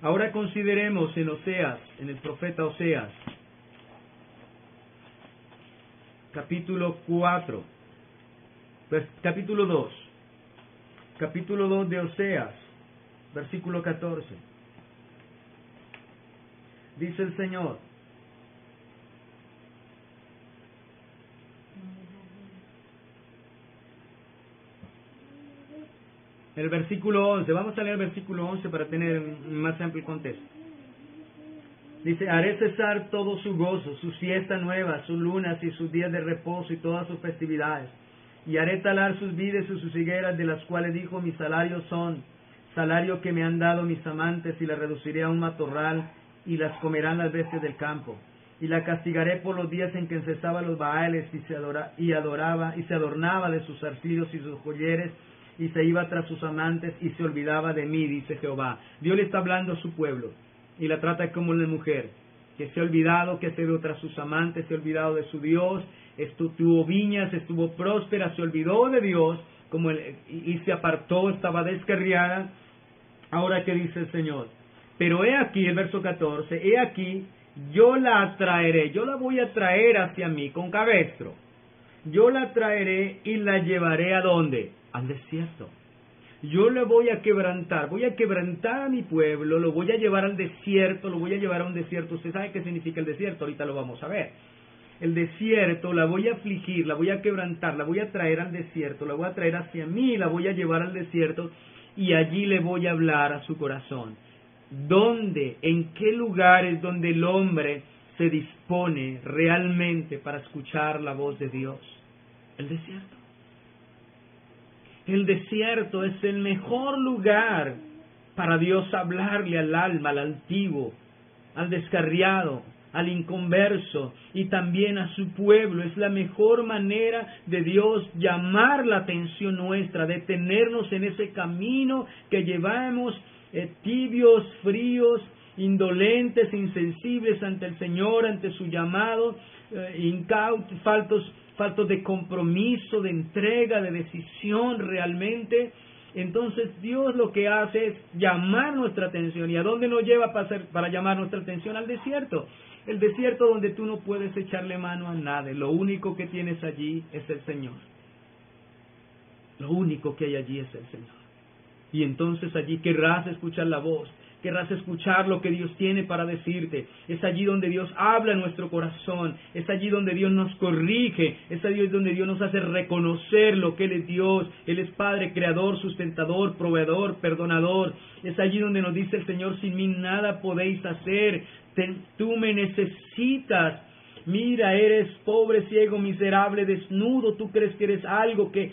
Speaker 1: Ahora consideremos en Oseas, en el profeta Oseas, capítulo 4, capítulo 2 de Oseas, versículo 14. Dice el Señor: el versículo 11, vamos a leer el versículo 11 para tener más amplio contexto. Dice: haré cesar todo su gozo, su siesta nueva, sus lunas y sus días de reposo y todas sus festividades. Y haré talar sus vides y sus higueras, de las cuales dijo: mis salarios son salario que me han dado mis amantes, y las reduciré a un matorral, y las comerán las bestias del campo. Y la castigaré por los días en que encesaba los baales, y se adornaba de sus zarcillos y sus joyeres, y se iba tras sus amantes, y se olvidaba de mí, dice Jehová. Dios le está hablando a su pueblo, y la trata como una mujer, que se ha olvidado, que se dio tras sus amantes, se ha olvidado de su Dios, tuvo viñas, estuvo próspera, se olvidó de Dios, y se apartó, estaba descarriada. Ahora, ¿qué dice el Señor? Pero he aquí, el verso 14, he aquí, yo la atraeré, yo la voy a traer hacia mí con cabestro. Yo la traeré y la llevaré ¿a dónde? Al desierto. Yo le voy a quebrantar a mi pueblo, lo voy a llevar al desierto, lo voy a llevar a un desierto. Usted sabe qué significa el desierto, ahorita lo vamos a ver. El desierto, la voy a afligir, la voy a quebrantar, la voy a traer al desierto, la voy a traer hacia mí, la voy a llevar al desierto, y allí le voy a hablar a su corazón. ¿Dónde? ¿En qué lugares donde el hombre se dispone realmente para escuchar la voz de Dios? El desierto. El desierto es el mejor lugar para Dios hablarle al alma, al altivo, al descarriado, al inconverso y también a su pueblo. Es la mejor manera de Dios llamar la atención nuestra, detenernos en ese camino que llevamos tibios, fríos, indolentes, insensibles ante el Señor, ante su llamado, incautos, faltos de compromiso, de entrega, de decisión realmente. Entonces Dios lo que hace es llamar nuestra atención. ¿Y a dónde nos lleva para llamar nuestra atención? Al desierto. El desierto donde tú no puedes echarle mano a nada. Lo único que tienes allí es el Señor. Lo único que hay allí es el Señor. Y entonces allí querrás escuchar la voz, querrás escuchar lo que Dios tiene para decirte. Es allí donde Dios habla en nuestro corazón, es allí donde Dios nos corrige, es allí donde Dios nos hace reconocer lo que Él es Dios. Él es Padre, Creador, Sustentador, Proveedor, Perdonador. Es allí donde nos dice el Señor: sin mí nada podéis hacer, tú me necesitas. Mira, eres pobre, ciego, miserable, desnudo. Tú crees que eres algo, que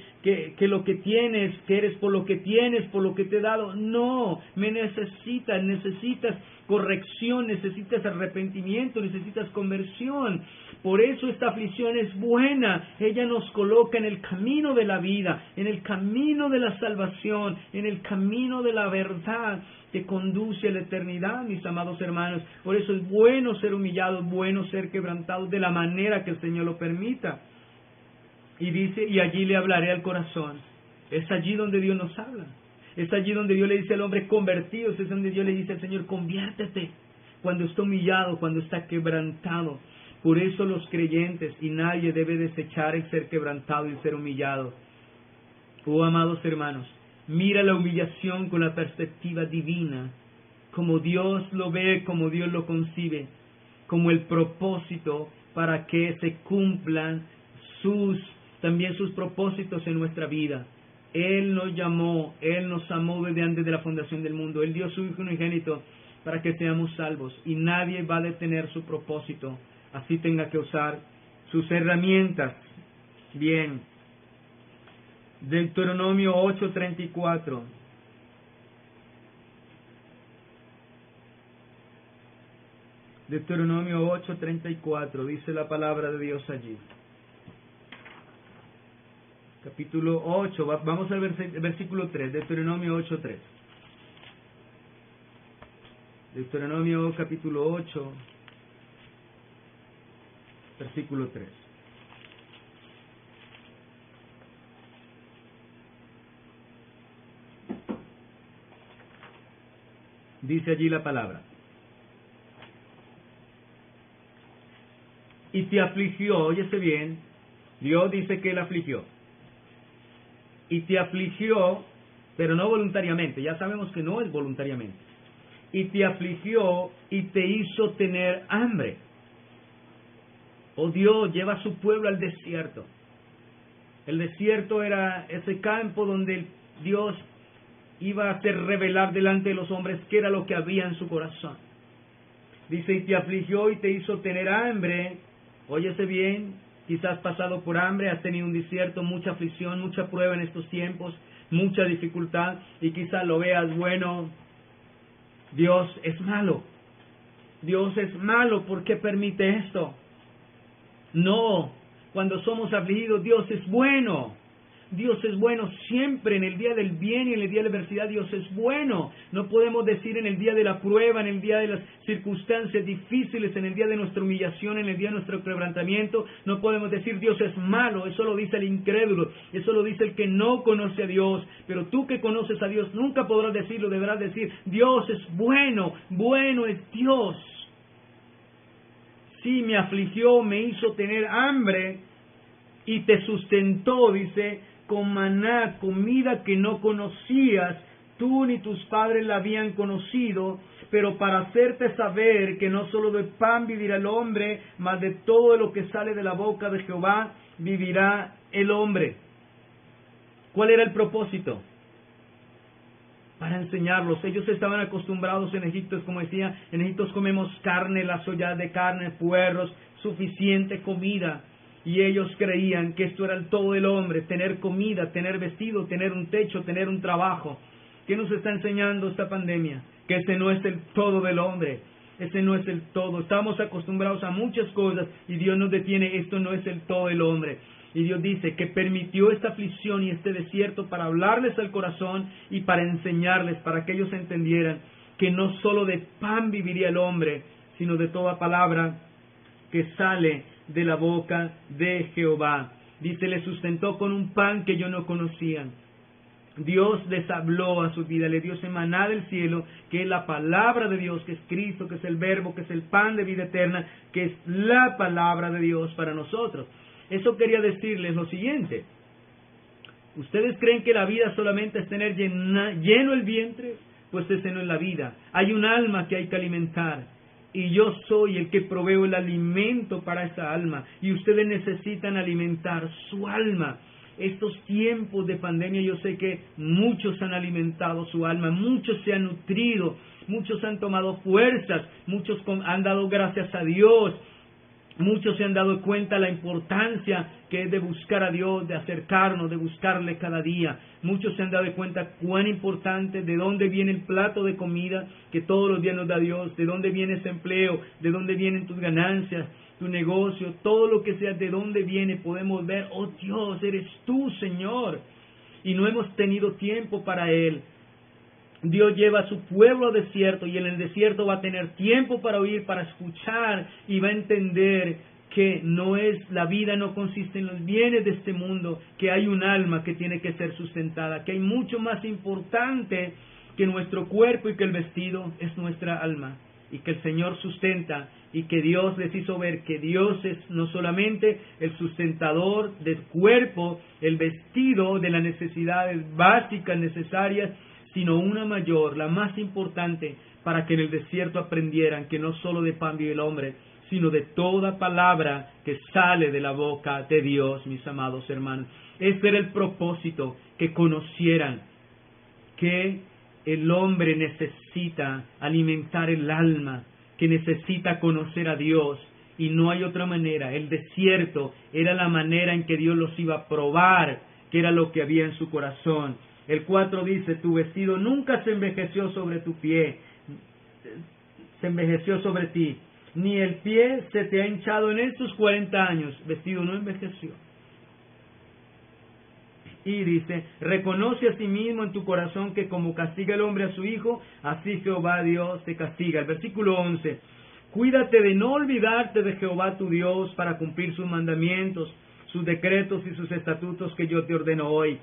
Speaker 1: lo que tienes, que eres por lo que tienes, por lo que te he dado. No, me necesitas corrección, necesitas arrepentimiento, necesitas conversión. Por eso esta aflicción es buena. Ella nos coloca en el camino de la vida, en el camino de la salvación, en el camino de la verdad que conduce a la eternidad, mis amados hermanos. Por eso es bueno ser humillado, es bueno ser quebrantado de la manera que el Señor lo permita. Y dice: y allí le hablaré al corazón. Es allí donde Dios nos habla. Es allí donde Dios le dice al hombre: convertidos. Es donde Dios le dice al Señor: conviértete. Cuando está humillado, cuando está quebrantado. Por eso los creyentes, y nadie debe desechar el ser quebrantado y el ser humillado. Oh, amados hermanos, mira la humillación con la perspectiva divina, como Dios lo ve, como Dios lo concibe, como el propósito para que se cumplan también sus propósitos en nuestra vida. Él nos llamó, Él nos amó desde antes de la fundación del mundo. Él dio su Hijo unigénito para que seamos salvos, y nadie va a detener su propósito, así tenga que usar sus herramientas. Bien, Deuteronomio 8:34. Deuteronomio 8:34, dice la palabra de Dios allí. Capítulo 8, vamos al versículo 3, Deuteronomio 8:3. Deuteronomio capítulo 8, versículo 3. Dice allí la palabra. Y te afligió, óyese bien, Dios dice que él afligió. Y te afligió, pero no voluntariamente, ya sabemos que no es voluntariamente. Y te afligió y te hizo tener hambre. Oh Dios, lleva a su pueblo al desierto. El desierto era ese campo donde Dios iba a hacer revelar delante de los hombres qué era lo que había en su corazón. Dice, y te afligió y te hizo tener hambre. Óyese bien, quizás has pasado por hambre, has tenido un desierto, mucha aflicción, mucha prueba en estos tiempos, mucha dificultad, y quizás lo veas, bueno, Dios es malo. Dios es malo, ¿por qué permite esto? No, cuando somos afligidos, Dios es bueno. Dios es bueno siempre, en el día del bien y en el día de la adversidad, Dios es bueno. No podemos decir en el día de la prueba, en el día de las circunstancias difíciles, en el día de nuestra humillación, en el día de nuestro quebrantamiento, no podemos decir Dios es malo. Eso lo dice el incrédulo, eso lo dice el que no conoce a Dios. Pero tú que conoces a Dios nunca podrás decirlo, deberás decir Dios es bueno, bueno es Dios. Sí, me afligió, me hizo tener hambre y te sustentó, dice, con maná, comida que no conocías, tú ni tus padres la habían conocido, pero para hacerte saber que no solo de pan vivirá el hombre, mas de todo lo que sale de la boca de Jehová vivirá el hombre. ¿Cuál era el propósito? Para enseñarlos. Ellos estaban acostumbrados en Egipto, como decía, en Egipto comemos carne, las ollas de carne, puerros, suficiente comida. Y ellos creían que esto era el todo del hombre, tener comida, tener vestido, tener un techo, tener un trabajo. ¿Qué nos está enseñando esta pandemia? Que ese no es el todo del hombre, ese no es el todo. Estamos acostumbrados a muchas cosas y Dios nos detiene, esto no es el todo del hombre. Y Dios dice que permitió esta aflicción y este desierto para hablarles al corazón y para enseñarles, para que ellos entendieran que no solo de pan viviría el hombre, sino de toda palabra que sale de la boca de Jehová. Dice, le sustentó con un pan que yo no conocía. Dios les habló a su vida, le dio ese maná del cielo, que es la palabra de Dios, que es Cristo, que es el Verbo, que es el pan de vida eterna, que es la palabra de Dios para nosotros. Eso quería decirles lo siguiente. ¿Ustedes creen que la vida solamente es tener lleno el vientre? Pues ese no es la vida. Hay un alma que hay que alimentar. Y yo soy el que proveo el alimento para esa alma. Y ustedes necesitan alimentar su alma. Estos tiempos de pandemia yo sé que muchos han alimentado su alma, muchos se han nutrido, muchos han tomado fuerzas, muchos han dado gracias a Dios. Muchos se han dado cuenta de la importancia que es de buscar a Dios, de acercarnos, de buscarle cada día. Muchos se han dado cuenta cuán importante, de dónde viene el plato de comida que todos los días nos da Dios, de dónde viene ese empleo, de dónde vienen tus ganancias, tu negocio, todo lo que sea, de dónde viene. Podemos ver, oh Dios, eres tú, Señor. Y no hemos tenido tiempo para Él. Dios lleva a su pueblo al desierto y en el desierto va a tener tiempo para oír, para escuchar y va a entender que la vida no consiste en los bienes de este mundo, que hay un alma que tiene que ser sustentada, que hay mucho más importante que nuestro cuerpo y que el vestido es nuestra alma y que el Señor sustenta y que Dios les hizo ver que Dios es no solamente el sustentador del cuerpo, el vestido de las necesidades básicas necesarias, sino una mayor, la más importante, para que en el desierto aprendieran que no solo de pan vive el hombre, sino de toda palabra que sale de la boca de Dios, mis amados hermanos. Ese era el propósito, que conocieran que el hombre necesita alimentar el alma, que necesita conocer a Dios, y no hay otra manera. El desierto era la manera en que Dios los iba a probar que era lo que había en su corazón. El 4 dice, tu vestido nunca se envejeció sobre tu pie, se envejeció sobre ti, ni el pie se te ha hinchado en estos 40 años, vestido no envejeció. Y dice, reconoce a sí mismo en tu corazón que como castiga el hombre a su hijo, así Jehová Dios te castiga. El versículo 11, cuídate de no olvidarte de Jehová tu Dios para cumplir sus mandamientos, sus decretos y sus estatutos que yo te ordeno hoy.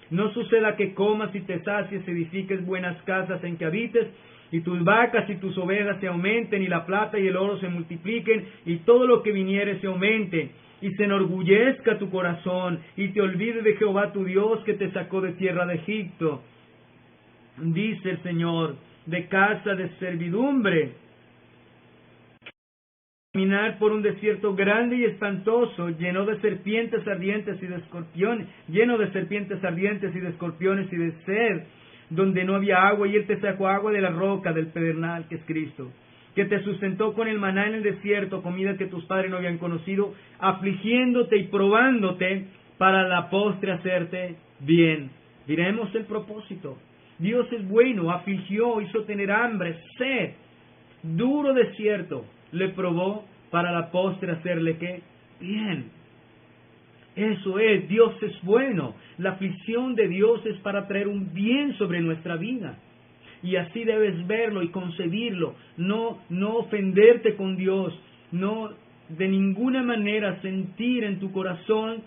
Speaker 1: No suceda que comas y te sacies, edifiques buenas casas en que habites, y tus vacas y tus ovejas se aumenten, y la plata y el oro se multipliquen, y todo lo que viniere se aumente, y se enorgullezca tu corazón, y te olvide de Jehová tu Dios que te sacó de tierra de Egipto. Dice el Señor, de casa de servidumbre, caminar por un desierto grande y espantoso, lleno de serpientes ardientes y de escorpiones, lleno de serpientes ardientes y de escorpiones y de sed, donde no había agua, y Él te sacó agua de la roca, del pedernal, que es Cristo, que te sustentó con el maná en el desierto, comida que tus padres no habían conocido, afligiéndote y probándote para la postre hacerte bien. Diremos el propósito. Dios es bueno, afligió, hizo tener hambre, sed, duro desierto, le probó para la postre hacerle ¿qué? Bien. Eso es, Dios es bueno. La aflicción de Dios es para traer un bien sobre nuestra vida. Y así debes verlo y concebirlo. No ofenderte con Dios. No de ninguna manera sentir en tu corazón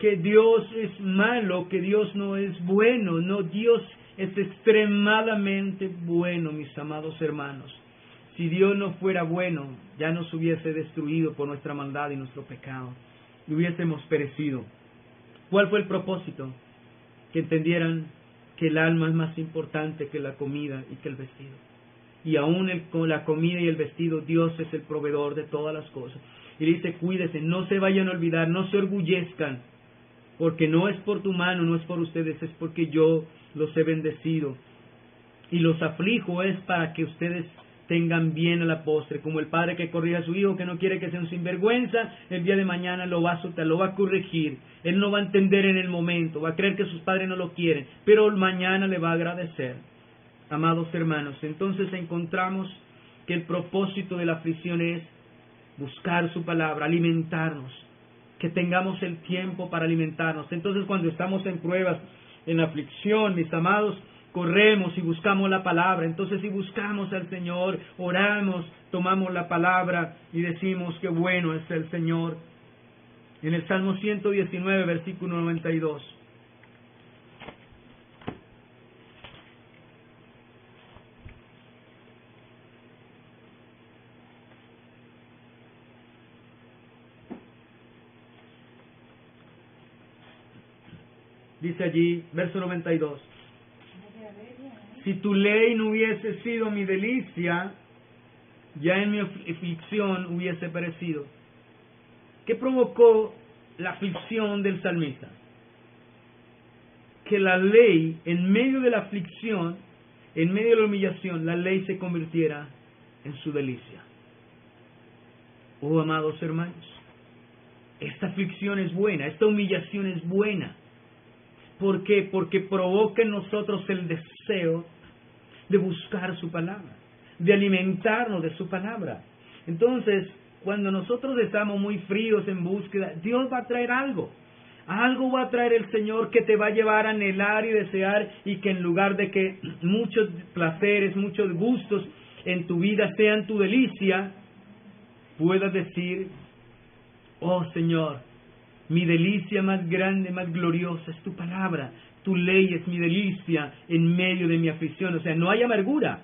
Speaker 1: que Dios es malo, que Dios no es bueno. No, Dios es extremadamente bueno, mis amados hermanos. Si Dios no fuera bueno, ya nos hubiese destruido por nuestra maldad y nuestro pecado. Y hubiésemos perecido. ¿Cuál fue el propósito? Que entendieran que el alma es más importante que la comida y que el vestido. Y aún con la comida y el vestido, Dios es el proveedor de todas las cosas. Y dice, cuídense, no se vayan a olvidar, no se orgullezcan, porque no es por tu mano, no es por ustedes, es porque yo los he bendecido. Y los aflijo es para que ustedes tengan bien a la postre, como el padre que corrige a su hijo, que no quiere que sea un sinvergüenza, el día de mañana lo va a soltar, lo va a corregir. Él no va a entender en el momento, va a creer que sus padres no lo quieren, pero mañana le va a agradecer. Amados hermanos, entonces encontramos que el propósito de la aflicción es buscar su palabra, alimentarnos, que tengamos el tiempo para alimentarnos. Entonces cuando estamos en pruebas, en aflicción, mis amados, corremos y buscamos la palabra. Entonces si buscamos al Señor, oramos, tomamos la palabra y decimos que bueno es el Señor. En el Salmo 119, versículo 92. Dice allí, verso 92. Si tu ley no hubiese sido mi delicia, ya en mi aflicción hubiese perecido. ¿Qué provocó la aflicción del salmista? Que la ley, en medio de la aflicción, en medio de la humillación, la ley se convirtiera en su delicia. Oh, amados hermanos, esta aflicción es buena, esta humillación es buena. ¿Por qué? Porque provoca en nosotros el deseo de buscar su palabra, de alimentarnos de su palabra. Entonces, cuando nosotros estamos muy fríos en búsqueda, Dios va a traer algo. Algo va a traer el Señor que te va a llevar a anhelar y desear, y que en lugar de que muchos placeres, muchos gustos en tu vida sean tu delicia, puedas decir, oh Señor, mi delicia más grande, más gloriosa es tu palabra. Tu ley es mi delicia en medio de mi aflicción. O sea, no hay amargura,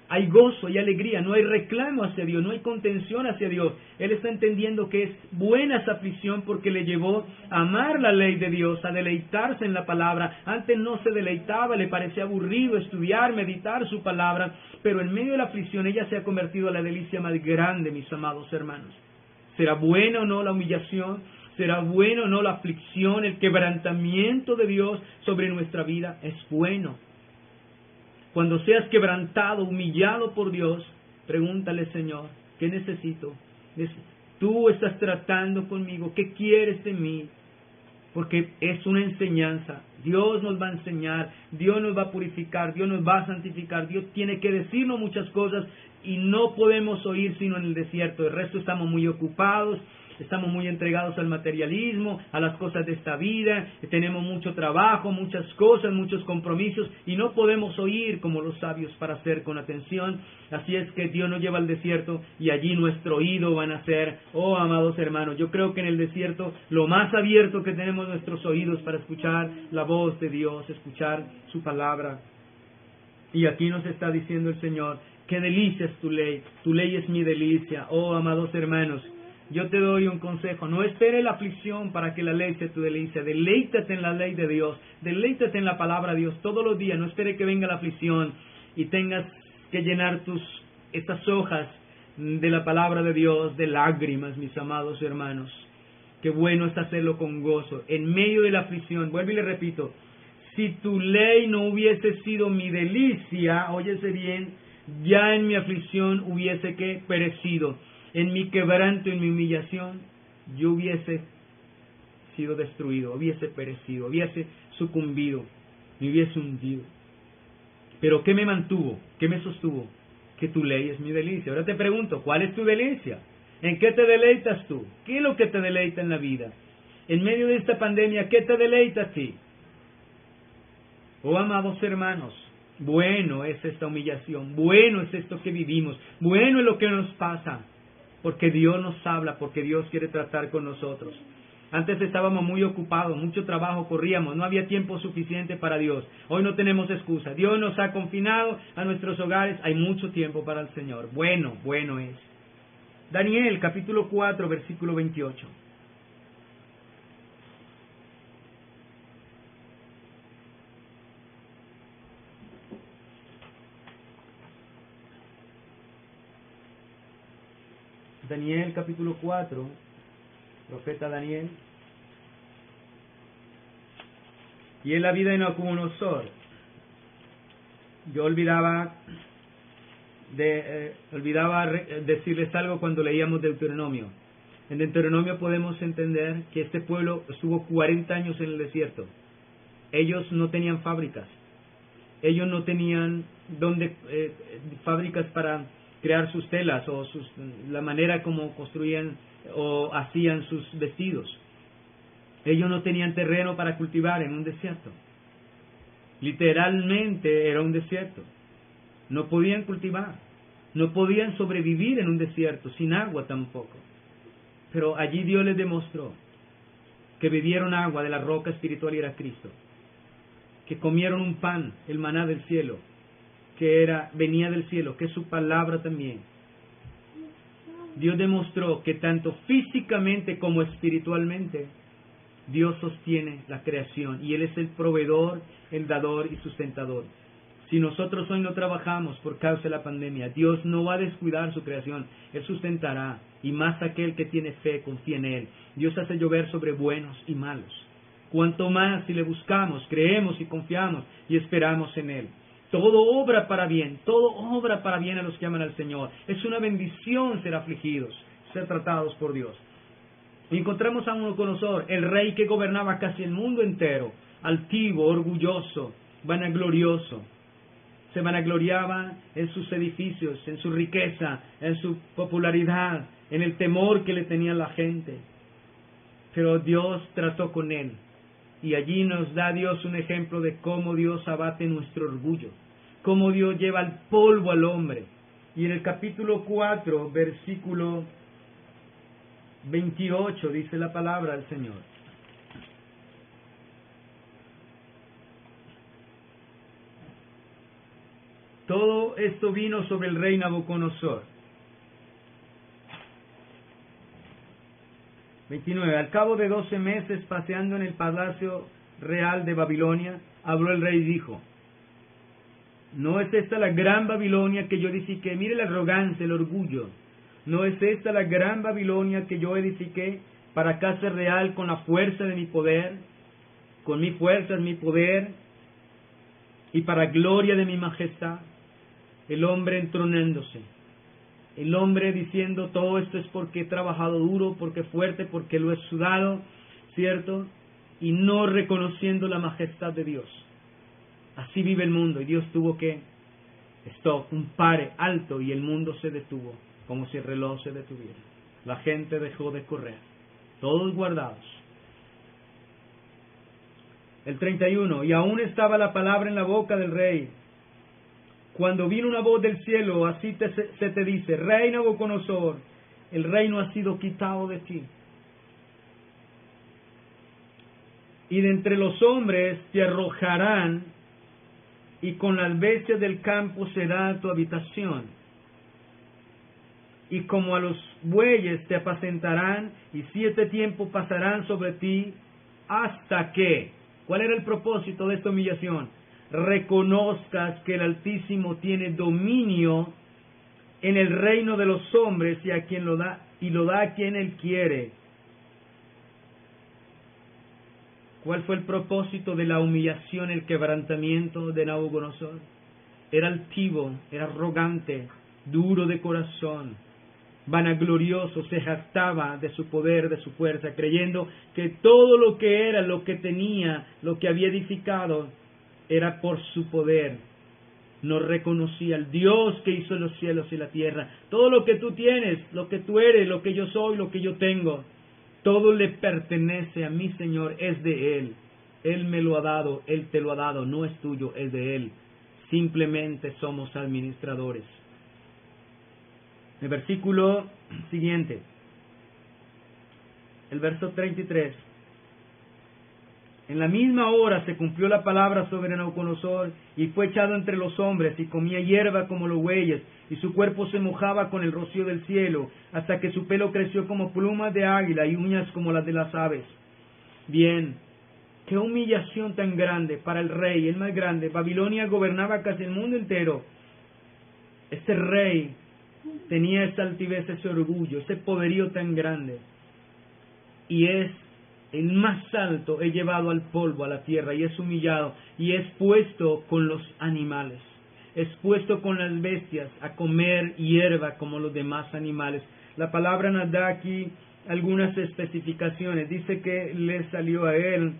Speaker 1: hay gozo, hay alegría, no hay reclamo hacia Dios, no hay contención hacia Dios. Él está entendiendo que es buena esa aflicción porque le llevó a amar la ley de Dios, a deleitarse en la palabra. Antes no se deleitaba, le parecía aburrido estudiar, meditar su palabra, pero en medio de la aflicción ella se ha convertido en la delicia más grande, mis amados hermanos. ¿Será buena o no la humillación? ¿Será bueno o no la aflicción, el quebrantamiento de Dios sobre nuestra vida? Es bueno. Cuando seas quebrantado, humillado por Dios, pregúntale, Señor, ¿qué necesito? Tú estás tratando conmigo, ¿qué quieres de mí? porque es una enseñanza. Dios nos va a enseñar, Dios nos va a purificar, Dios nos va a santificar, Dios tiene que decirnos muchas cosas y no podemos oír sino en el desierto. El resto estamos muy ocupados, estamos muy entregados al materialismo, a las cosas de esta vida, tenemos mucho trabajo, muchas cosas, muchos compromisos y no podemos oír como los sabios para hacer con atención. Así es que Dios nos lleva al desierto y allí nuestro oído van a ser, oh amados hermanos, yo creo que en el desierto lo más abierto que tenemos nuestros oídos para escuchar la voz de Dios, escuchar su palabra. Y aquí nos está diciendo el Señor, qué delicia es tu ley es mi delicia. Oh amados hermanos, yo te doy un consejo, no espere la aflicción para que la ley sea tu delicia, deleítate en la ley de Dios, deleítate en la palabra de Dios todos los días, no espere que venga la aflicción y tengas que llenar estas hojas de la palabra de Dios de lágrimas, mis amados hermanos. Qué bueno es hacerlo con gozo, en medio de la aflicción. Vuelvo y le repito, si tu ley no hubiese sido mi delicia, óyese bien, ya en mi aflicción hubiese que perecido. En mi quebranto, en mi humillación, yo hubiese sido destruido, hubiese perecido, hubiese sucumbido, me hubiese hundido. Pero ¿qué me mantuvo? ¿Qué me sostuvo? Que tu ley es mi delicia. Ahora te pregunto, ¿cuál es tu delicia? ¿En qué te deleitas tú? ¿Qué es lo que te deleita en la vida? En medio de esta pandemia, ¿qué te deleita a ti? Oh amados hermanos, bueno es esta humillación, bueno es esto que vivimos, bueno es lo que nos pasa. Porque Dios nos habla, porque Dios quiere tratar con nosotros. Antes estábamos muy ocupados, mucho trabajo corríamos, no había tiempo suficiente para Dios. Hoy no tenemos excusa. Dios nos ha confinado a nuestros hogares, hay mucho tiempo para el Señor. Bueno es. Daniel, capítulo 4, versículo 28. Daniel capítulo 4, profeta Daniel. Y en la vida de Nabucodonosor, yo olvidaba decirles algo cuando leíamos Deuteronomio. En Deuteronomio podemos entender que este pueblo estuvo 40 años en el desierto. Ellos no tenían fábricas. Ellos no tenían fábricas para crear sus telas o la manera como construían o hacían sus vestidos. Ellos no tenían terreno para cultivar en un desierto. Literalmente era un desierto. No podían cultivar, no podían sobrevivir en un desierto, sin agua tampoco. Pero allí Dios les demostró que bebieron agua de la roca espiritual y era Cristo. Que comieron un pan, el maná del cielo, venía del cielo, que es su palabra también. Dios demostró que tanto físicamente como espiritualmente Dios sostiene la creación y Él es el proveedor, el dador y sustentador. Si nosotros hoy no trabajamos por causa de la pandemia, Dios no va a descuidar su creación, Él sustentará, y más aquel que tiene fe, confía en Él. Dios hace llover sobre buenos y malos. Cuanto más si le buscamos, creemos y confiamos y esperamos en Él. Todo obra para bien a los que aman al Señor. Es una bendición ser afligidos, ser tratados por Dios. Y encontramos a Nabucodonosor, el rey que gobernaba casi el mundo entero, altivo, orgulloso, vanaglorioso. Se vanagloriaba en sus edificios, en su riqueza, en su popularidad, en el temor que le tenía la gente. Pero Dios trató con él. Y allí nos da Dios un ejemplo de cómo Dios abate nuestro orgullo, cómo Dios lleva al polvo al hombre. Y en el capítulo 4, versículo 28, dice la palabra del Señor. Todo esto vino sobre el rey Nabucodonosor. 29. Al cabo de 12 meses, paseando en el palacio real de Babilonia, habló el rey y dijo: ¿no es esta la gran Babilonia que yo edifiqué? Mire la arrogancia, el orgullo. ¿No es esta la gran Babilonia que yo edifiqué para casa real con la fuerza de mi poder? Con mi fuerza, mi poder, y para gloria de mi majestad. El hombre entronándose. El hombre diciendo: todo esto es porque he trabajado duro, porque fuerte, porque lo he sudado, ¿cierto? y no reconociendo la majestad de Dios. Así vive el mundo, y Dios tuvo que stop, un pare alto, y el mundo se detuvo, como si el reloj se detuviera. La gente dejó de correr, todos guardados. El 31, y aún estaba la palabra en la boca del rey, cuando vino una voz del cielo, así se te dice: Rey Nabucodonosor, el reino ha sido quitado de ti, y de entre los hombres te arrojarán, y con las bestias del campo será tu habitación, y como a los bueyes te apacentarán, y 7 tiempos pasarán sobre ti, hasta que... ¿Cuál era el propósito de esta humillación? Reconozcas que el Altísimo tiene dominio en el reino de los hombres y a quien lo da, y lo da a quien Él quiere. ¿Cuál fue el propósito de la humillación, el quebrantamiento de Nabucodonosor? Era altivo, era arrogante, duro de corazón, vanaglorioso, se jactaba de su poder, de su fuerza, creyendo que todo lo que era, lo que tenía, lo que había edificado, era por su poder. No reconocía al Dios que hizo los cielos y la tierra. Todo lo que tú tienes, lo que tú eres, lo que yo soy, lo que yo tengo, todo le pertenece a mi Señor, es de Él. Él me lo ha dado, Él te lo ha dado, no es tuyo, es de Él. Simplemente somos administradores. El versículo siguiente, el verso 33. En la misma hora se cumplió la palabra sobre Nabucodonosor, y fue echado entre los hombres, y comía hierba como los bueyes, y su cuerpo se mojaba con el rocío del cielo, hasta que su pelo creció como plumas de águila y uñas como las de las aves. Bien, qué humillación tan grande para el rey, el más grande. Babilonia gobernaba casi el mundo entero. Este rey tenía esa altivez, ese orgullo, ese poderío tan grande, y es el más alto, es llevado al polvo, a la tierra, y es humillado, y es puesto con los animales, es puesto con las bestias a comer hierba como los demás animales. La palabra nos da aquí algunas especificaciones. Dice que le salió a él,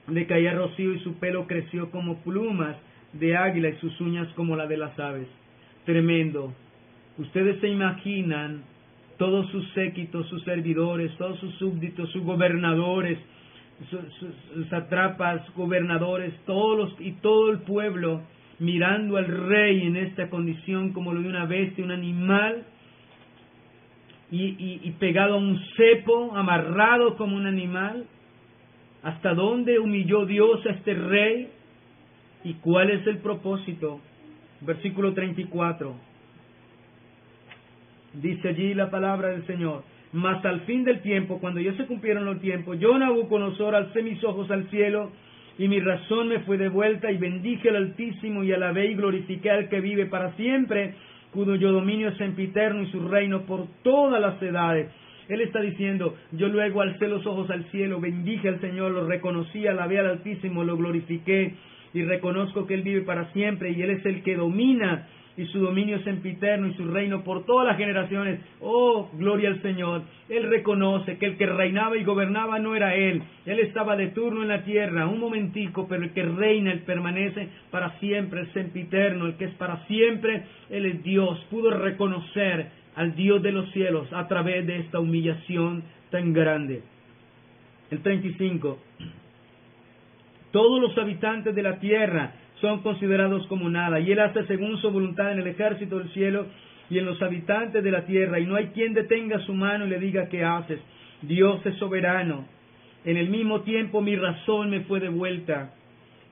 Speaker 1: le caía rocío, y su pelo creció como plumas de águila, y sus uñas como la de las aves. Tremendo. Ustedes se imaginan todos sus séquitos, sus servidores, todos sus súbditos, sus gobernadores, sus satrapas, gobernadores, y todo el pueblo mirando al rey en esta condición como lo de una bestia, un animal, y pegado a un cepo, amarrado como un animal. ¿Hasta dónde humilló Dios a este rey? ¿Y cuál es el propósito? Versículo 34. Dice allí la palabra del Señor: mas al fin del tiempo, cuando ya se cumplieron los tiempos, yo, Nabucodonosor, alcé mis ojos al cielo, y mi razón me fue devuelta, y bendije al Altísimo, y alabé y glorifiqué al que vive para siempre, cuyo dominio es sempiterno, y su reino por todas las edades. Él está diciendo: yo luego alcé los ojos al cielo, bendije al Señor, lo reconocí, alabé al Altísimo, lo glorifiqué, y reconozco que Él vive para siempre, y Él es el que domina, y su dominio es sempiterno, y su reino por todas las generaciones. Oh, gloria al Señor. Él reconoce que el que reinaba y gobernaba no era Él. Él estaba de turno en la tierra, un momentico, pero el que reina, Él permanece para siempre, el sempiterno, el que es para siempre. Él es Dios. Pudo reconocer al Dios de los cielos a través de esta humillación tan grande. El 35. Todos los habitantes de la tierra son considerados como nada, y Él hace según su voluntad en el ejército del cielo y en los habitantes de la tierra, y no hay quien detenga su mano y le diga: ¿qué haces? Dios es soberano. En el mismo tiempo mi razón me fue devuelta,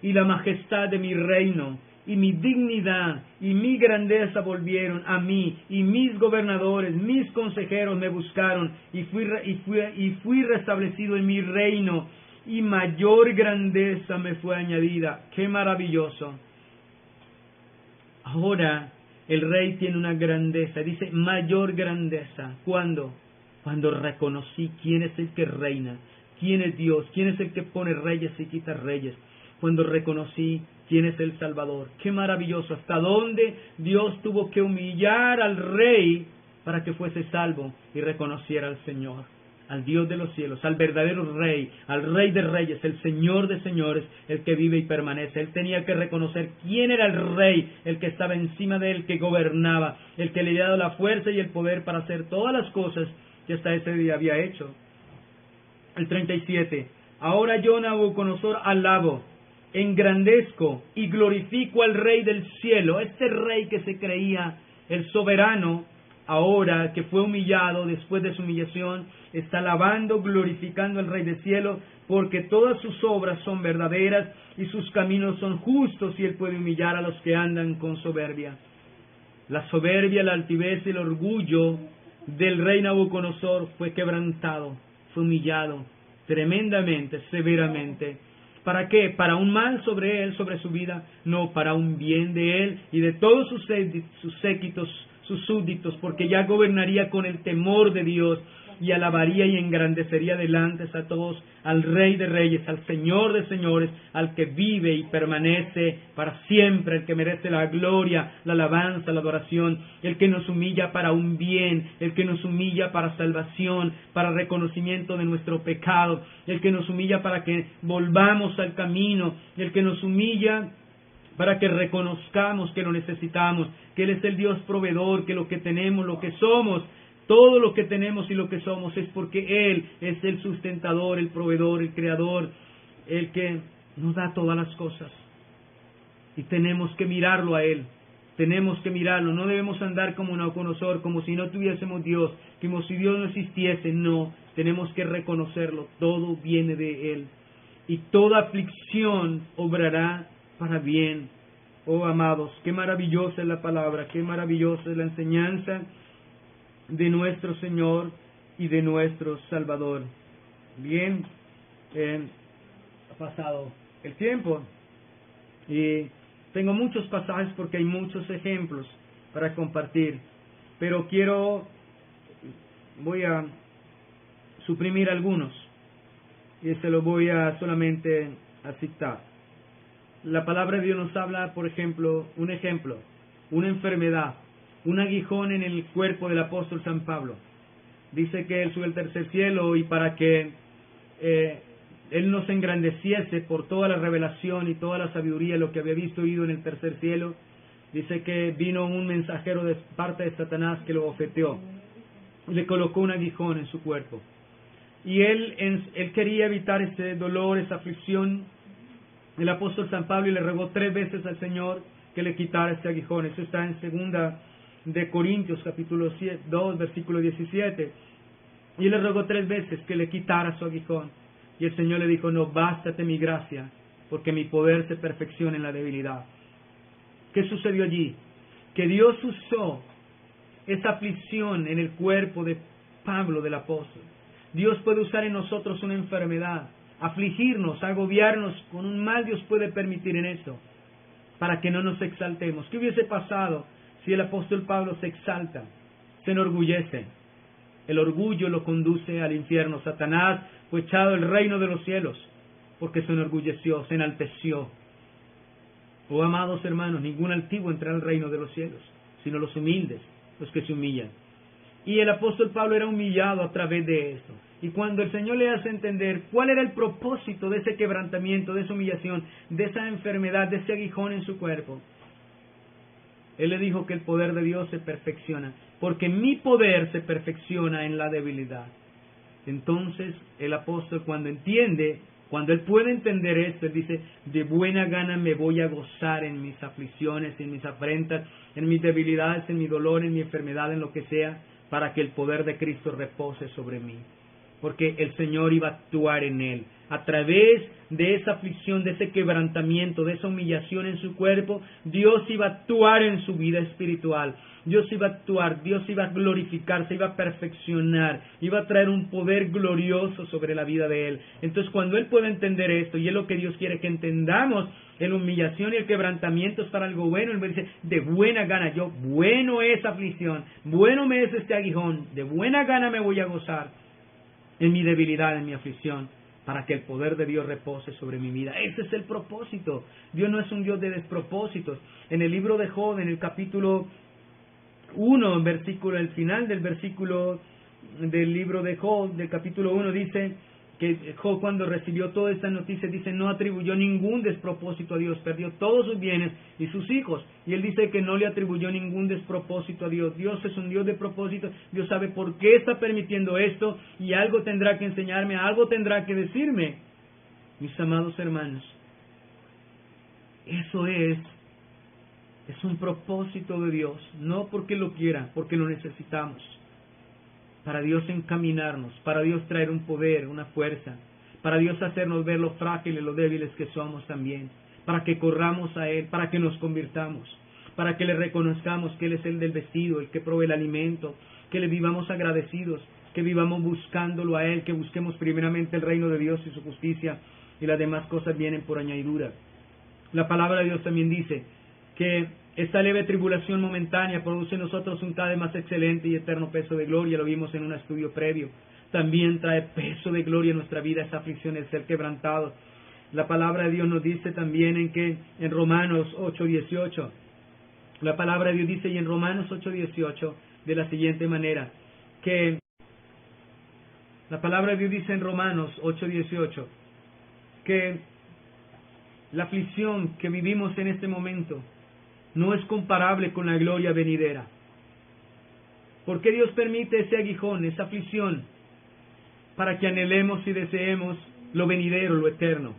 Speaker 1: y la majestad de mi reino, y mi dignidad y mi grandeza volvieron a mí, y mis gobernadores, mis consejeros me buscaron, y fui restablecido en mi reino, y mayor grandeza me fue añadida. ¡Qué maravilloso! Ahora el rey tiene una grandeza, dice mayor grandeza. ¿Cuándo? Cuando reconocí quién es el que reina, quién es Dios, quién es el que pone reyes y quita reyes. Cuando reconocí quién es el Salvador. ¡Qué maravilloso! Hasta dónde Dios tuvo que humillar al rey para que fuese salvo y reconociera al Señor. al Dios de los cielos, al verdadero Rey, al Rey de Reyes, el Señor de Señores, el que vive y permanece. Él tenía que reconocer quién era el Rey, el que estaba encima de él, que gobernaba, el que le había dado la fuerza y el poder para hacer todas las cosas que hasta ese día había hecho. El 37. Ahora yo, Nabucodonosor, alabo, engrandezco y glorifico al Rey del cielo. Este Rey que se creía el soberano, ahora que fue humillado, después de su humillación, está alabando, glorificando al Rey del cielo, porque todas sus obras son verdaderas y sus caminos son justos, y él puede humillar a los que andan con soberbia. La soberbia, la altivez y el orgullo del rey Nabucodonosor fue quebrantado, fue humillado tremendamente, severamente. ¿Para qué? Para un mal sobre él, sobre su vida, no, para un bien de él y de todos sus séquitos, sus súbditos, porque ya gobernaría con el temor de Dios y alabaría y engrandecería delante a todos al Rey de Reyes, al Señor de Señores, al que vive y permanece para siempre, el que merece la gloria, la alabanza, la adoración, el que nos humilla para un bien, el que nos humilla para salvación, para reconocimiento de nuestro pecado, el que nos humilla para que volvamos al camino, el que nos humilla para que reconozcamos que lo necesitamos, que Él es el Dios proveedor, que lo que tenemos, lo que somos, todo lo que tenemos y lo que somos es porque Él es el sustentador, el proveedor, el creador, el que nos da todas las cosas. Y tenemos que mirarlo a Él, tenemos que mirarlo, no debemos andar como Nabucodonosor, como si no tuviésemos Dios, como si Dios no existiese, no, tenemos que reconocerlo, todo viene de Él. Y toda aflicción obrará para bien. Oh amados, qué maravillosa es la palabra, qué maravillosa es la enseñanza de nuestro Señor y de nuestro Salvador. Bien, ha pasado el tiempo y tengo muchos pasajes porque hay muchos ejemplos para compartir, pero voy a suprimir algunos y se los voy a solamente a citar. La palabra de Dios nos habla, por ejemplo, una enfermedad, un aguijón en el cuerpo del apóstol San Pablo. Dice que él sube al tercer cielo y para que él nos engrandeciese por toda la revelación y toda la sabiduría, lo que había visto y oído en el tercer cielo, dice que vino un mensajero de parte de Satanás que lo bofeteó y le colocó un aguijón en su cuerpo. Y él quería evitar ese dolor, esa aflicción. El apóstol San Pablo le rogó 3 veces al Señor que le quitara este aguijón. Eso está en 2 de Corintios, capítulo 2, versículo 17. Y él le rogó 3 veces que le quitara su aguijón. Y el Señor le dijo, no, bástate mi gracia, porque mi poder se perfecciona en la debilidad. ¿Qué sucedió allí? Que Dios usó esa aflicción en el cuerpo de Pablo, del apóstol. Dios puede usar en nosotros una enfermedad, afligirnos, agobiarnos con un mal. Dios puede permitir en eso, para que no nos exaltemos. ¿Qué hubiese pasado si el apóstol Pablo se exalta, se enorgullece? El orgullo lo conduce al infierno. Satanás fue echado del reino de los cielos porque se enorgulleció, se enalteció. Oh amados hermanos, ningún altivo entra al reino de los cielos, sino los humildes, los que se humillan. Y el apóstol Pablo era humillado a través de esto. Y cuando el Señor le hace entender cuál era el propósito de ese quebrantamiento, de esa humillación, de esa enfermedad, de ese aguijón en su cuerpo, Él le dijo que el poder de Dios se perfecciona, porque mi poder se perfecciona en la debilidad. Entonces el apóstol, cuando él puede entender esto, él dice, de buena gana me voy a gozar en mis aflicciones, en mis afrentas, en mis debilidades, en mi dolor, en mi enfermedad, en lo que sea, para que el poder de Cristo repose sobre mí. Porque el Señor iba a actuar en él. A través de esa aflicción, de ese quebrantamiento, de esa humillación en su cuerpo, Dios iba a actuar en su vida espiritual. Dios iba a actuar, Dios iba a glorificarse, iba a perfeccionar, iba a traer un poder glorioso sobre la vida de él. Entonces, cuando él puede entender esto, y es lo que Dios quiere que entendamos, la humillación y el quebrantamiento es para algo bueno. Él me dice, de buena gana, bueno es aflicción, bueno me es este aguijón, de buena gana me voy a gozar en mi debilidad, en mi aflicción, para que el poder de Dios repose sobre mi vida. Ese es el propósito. Dios no es un Dios de despropósitos. En el libro de Job, en el capítulo 1, el final del versículo del libro de Job, del capítulo 1, dice que Job, cuando recibió toda esta noticia, dice, no atribuyó ningún despropósito a Dios, perdió todos sus bienes y sus hijos, y él dice que no le atribuyó ningún despropósito a Dios. Dios es un Dios de propósito, Dios sabe por qué está permitiendo esto, y algo tendrá que enseñarme, algo tendrá que decirme. Mis amados hermanos, eso es un propósito de Dios, no porque lo quiera, porque lo necesitamos. Para Dios encaminarnos, para Dios traer un poder, una fuerza, para Dios hacernos ver lo frágiles, lo débiles que somos también, para que corramos a Él, para que nos convirtamos, para que le reconozcamos que Él es el del vestido, el que provee el alimento, que le vivamos agradecidos, que vivamos buscándolo a Él, que busquemos primeramente el reino de Dios y su justicia, y las demás cosas vienen por añadidura. La palabra de Dios también dice que esta leve tribulación momentánea produce en nosotros un cada vez más excelente y eterno peso de gloria. Lo vimos en un estudio previo. También trae peso de gloria en nuestra vida esa aflicción, el ser quebrantado. La palabra de Dios nos dice también en Romanos 8:18. La palabra de Dios dice y en Romanos 8:18 de la siguiente manera, que la palabra de Dios dice en Romanos 8:18 que la aflicción que vivimos en este momento no es comparable con la gloria venidera. ¿Por qué Dios permite ese aguijón, esa aflicción? Para que anhelemos y deseemos lo venidero, lo eterno,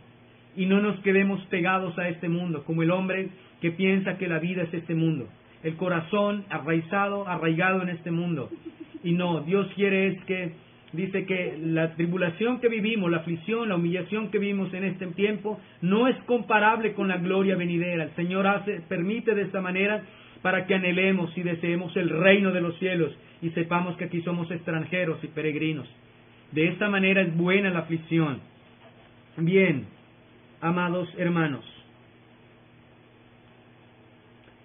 Speaker 1: y no nos quedemos pegados a este mundo, como el hombre que piensa que la vida es este mundo, el corazón arraigado en este mundo. Y no, Dios quiere dice que la tribulación que vivimos, la aflicción, la humillación que vivimos en este tiempo, no es comparable con la gloria venidera. El Señor permite de esta manera para que anhelemos y deseemos el reino de los cielos y sepamos que aquí somos extranjeros y peregrinos. De esta manera es buena la aflicción. Bien, amados hermanos,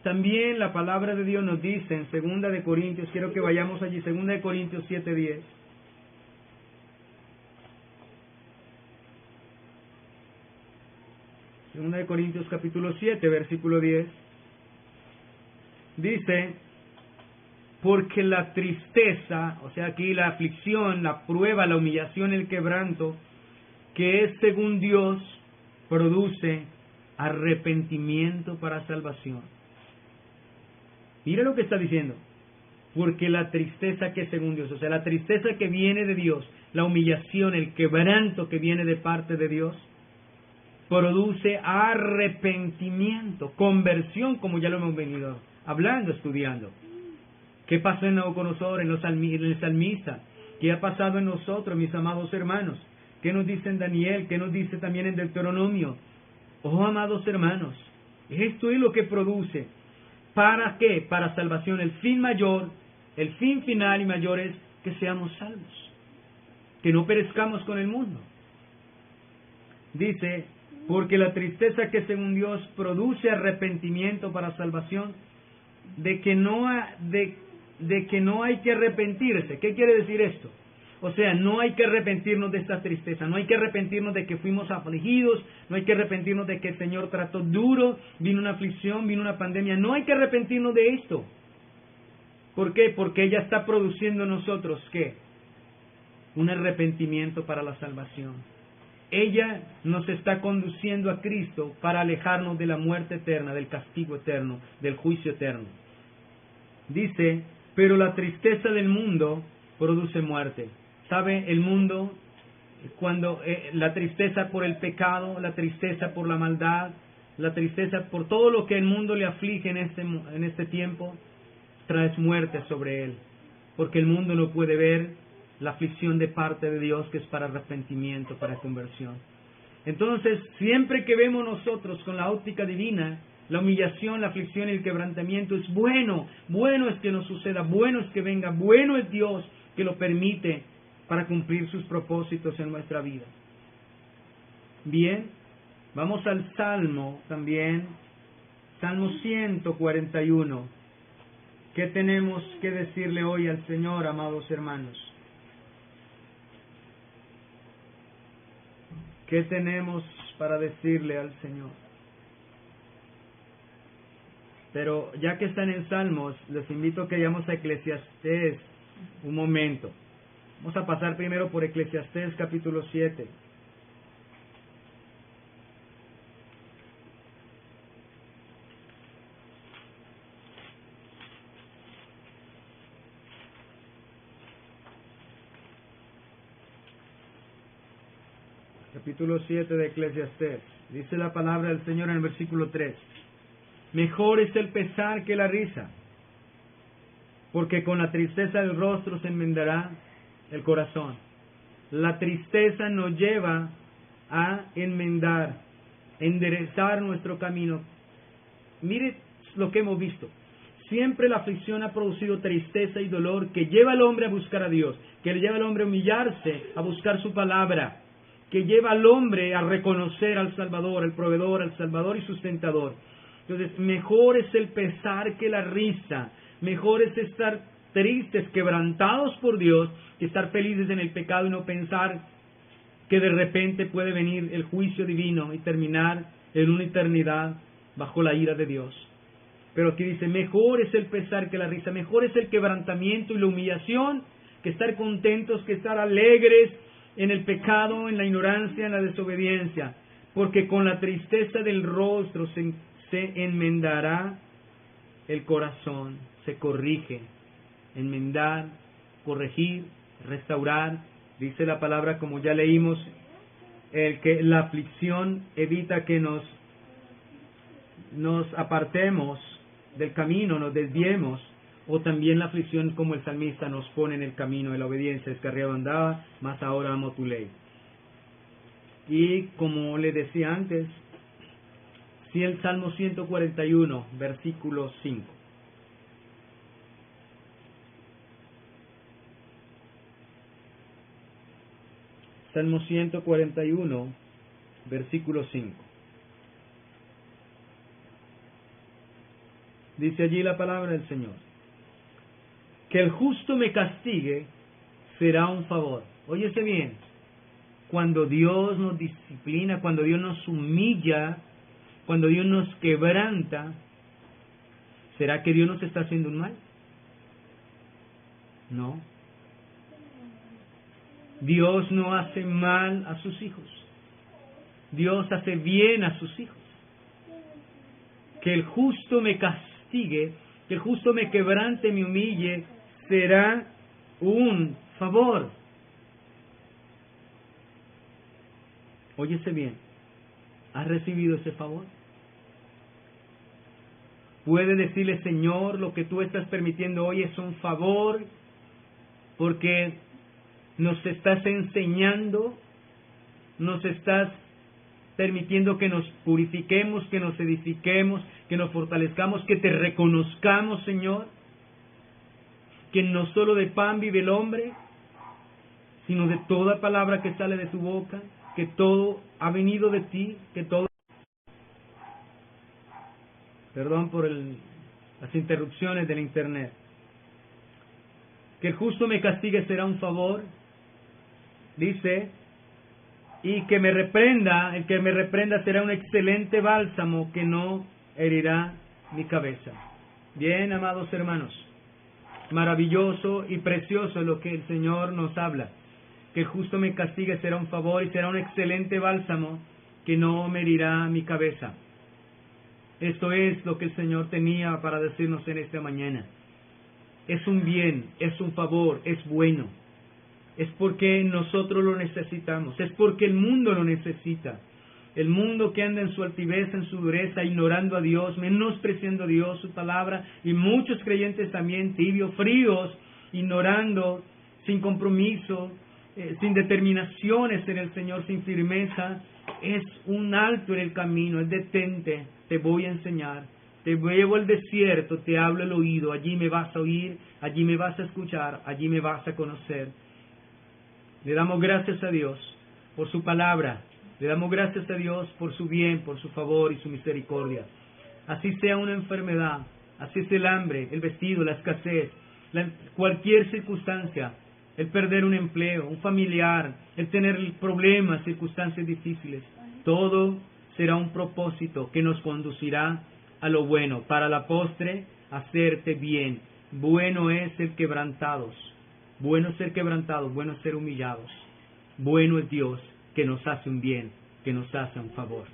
Speaker 1: también la palabra de Dios nos dice en 2 de Corintios, quiero que vayamos allí, 2 de Corintios 7:10. 2 de Corintios capítulo 7, versículo 10, dice, porque la tristeza, o sea aquí la aflicción, la prueba, la humillación, el quebranto, que es según Dios, produce arrepentimiento para salvación. Mira lo que está diciendo, porque la tristeza que es según Dios, o sea la tristeza que viene de Dios, la humillación, el quebranto que viene de parte de Dios, produce arrepentimiento, conversión, como ya lo hemos venido hablando, estudiando. ¿Qué pasó en Nabucodonosor, en el salmista? ¿Qué ha pasado en nosotros, mis amados hermanos? ¿Qué nos dice en Daniel? ¿Qué nos dice también en Deuteronomio? Oh, amados hermanos, esto es lo que produce. ¿Para qué? Para salvación. El fin mayor, el fin final y mayor es que seamos salvos, que no perezcamos con el mundo. Dice, porque la tristeza que según Dios produce arrepentimiento para salvación, de que no hay que arrepentirse. ¿Qué quiere decir esto? O sea, no hay que arrepentirnos de esta tristeza, no hay que arrepentirnos de que fuimos afligidos, no hay que arrepentirnos de que el Señor trató duro, vino una aflicción, vino una pandemia, no hay que arrepentirnos de esto. ¿Por qué? Porque ella está produciendo en nosotros, ¿qué? Un arrepentimiento para la salvación. Ella nos está conduciendo a Cristo para alejarnos de la muerte eterna, del castigo eterno, del juicio eterno. Dice, pero la tristeza del mundo produce muerte. ¿Sabe? El mundo, cuando la tristeza por el pecado, la tristeza por la maldad, la tristeza por todo lo que el mundo le aflige en este tiempo, trae muerte sobre él. Porque el mundo no puede ver la aflicción de parte de Dios, que es para arrepentimiento, para conversión. Entonces, siempre que vemos nosotros con la óptica divina, la humillación, la aflicción y el quebrantamiento es bueno. Bueno es que nos suceda, bueno es que venga, bueno es Dios que lo permite para cumplir sus propósitos en nuestra vida. Bien, vamos al Salmo también, Salmo 141. ¿Qué tenemos que decirle hoy al Señor, amados hermanos? ¿Qué tenemos para decirle al Señor? Pero ya que están en Salmos, les invito a que vayamos a Eclesiastés un momento. Vamos a pasar primero por Eclesiastés capítulo 7. Capítulo 7 de Eclesiastés. Dice la palabra del Señor en el versículo 3. Mejor es el pesar que la risa, porque con la tristeza del rostro se enmendará el corazón. La tristeza nos lleva a enmendar, enderezar nuestro camino. Mire lo que hemos visto. Siempre la aflicción ha producido tristeza y dolor que lleva al hombre a buscar a Dios, que le lleva al hombre a humillarse, a buscar su palabra, que lleva al hombre a reconocer al Salvador, al proveedor, al Salvador y sustentador. Entonces, mejor es el pesar que la risa, mejor es estar tristes, quebrantados por Dios, que estar felices en el pecado y no pensar que de repente puede venir el juicio divino y terminar en una eternidad bajo la ira de Dios. Pero aquí dice, mejor es el pesar que la risa, mejor es el quebrantamiento y la humillación que estar contentos, que estar alegres en el pecado, en la ignorancia, en la desobediencia, porque con la tristeza del rostro se enmendará el corazón, se corrige, enmendar, corregir, restaurar. Dice la palabra, como ya leímos, el que la aflicción evita que nos apartemos del camino, nos desviemos, o también la aflicción, como el salmista, nos pone en el camino de la obediencia. Descarriado andaba, mas ahora amo tu ley. Y como le decía antes, si el Salmo 141, versículo 5. Salmo 141, versículo 5. Dice allí la palabra del Señor: que el justo me castigue será un favor. Óyese bien, cuando Dios nos disciplina, cuando Dios nos humilla, cuando Dios nos quebranta, ¿será que Dios nos está haciendo un mal? No. Dios no hace mal a sus hijos. Dios hace bien a sus hijos. Que el justo me castigue, que el justo me quebrante, me humille, será un favor. Óyese bien, ¿has recibido ese favor? Puede decirle: Señor, lo que tú estás permitiendo hoy es un favor, porque nos estás enseñando, nos estás permitiendo que nos purifiquemos, que nos edifiquemos, que nos fortalezcamos, que te reconozcamos, Señor, que no solo de pan vive el hombre, sino de toda palabra que sale de tu boca, que todo ha venido de ti, que todo... Perdón por las interrupciones del internet. Que el justo me castigue será un favor, dice, y que me reprenda, el que me reprenda será un excelente bálsamo que no herirá mi cabeza. Bien, amados hermanos, maravilloso y precioso lo que el Señor nos habla. Que el justo me castigue será un favor y será un excelente bálsamo que no me herirá mi cabeza. Esto es lo que el Señor tenía para decirnos en esta mañana. Es un bien, es un favor, es bueno. Es porque nosotros lo necesitamos, es porque el mundo lo necesita. El mundo que anda en su altivez, en su dureza, ignorando a Dios, menospreciando a Dios, su palabra, y muchos creyentes también tibios, fríos, ignorando, sin compromiso, sin determinaciones en el Señor, sin firmeza. Es un alto en el camino, es detente, te voy a enseñar, te llevo al desierto, te hablo al oído, allí me vas a oír, allí me vas a escuchar, allí me vas a conocer. Le damos gracias a Dios por su palabra, le damos gracias a Dios por su bien, por su favor y su misericordia. Así sea una enfermedad, así es el hambre, el vestido, la escasez, cualquier circunstancia, el perder un empleo, un familiar, el tener problemas, circunstancias difíciles, todo será un propósito que nos conducirá a lo bueno, para la postre hacerte bien. Bueno es el quebrantados, Bueno es ser quebrantados, bueno es ser humillados. Bueno es Dios que nos hace un bien, que nos hace un favor.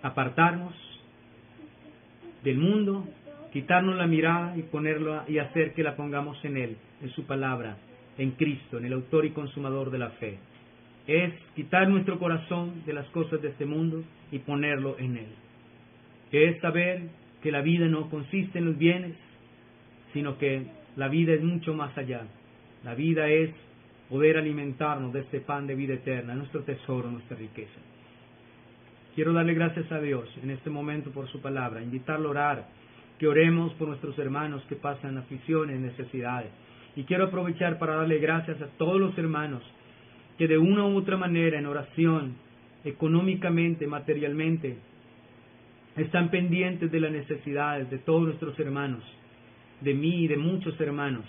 Speaker 1: Apartarnos del mundo, quitarnos la mirada y ponerlo y hacer que la pongamos en Él, en su palabra, en Cristo, en el autor y consumador de la fe. Es quitar nuestro corazón de las cosas de este mundo y ponerlo en Él. Es saber que la vida no consiste en los bienes, sino que la vida es mucho más allá. La vida es poder alimentarnos de este pan de vida eterna, nuestro tesoro, nuestra riqueza. Quiero darle gracias a Dios en este momento por su palabra, invitarlo a orar, que oremos por nuestros hermanos que pasan aflicciones, necesidades. Y quiero aprovechar para darle gracias a todos los hermanos que de una u otra manera en oración, económicamente, materialmente, están pendientes de las necesidades de todos nuestros hermanos, de mí y de muchos hermanos.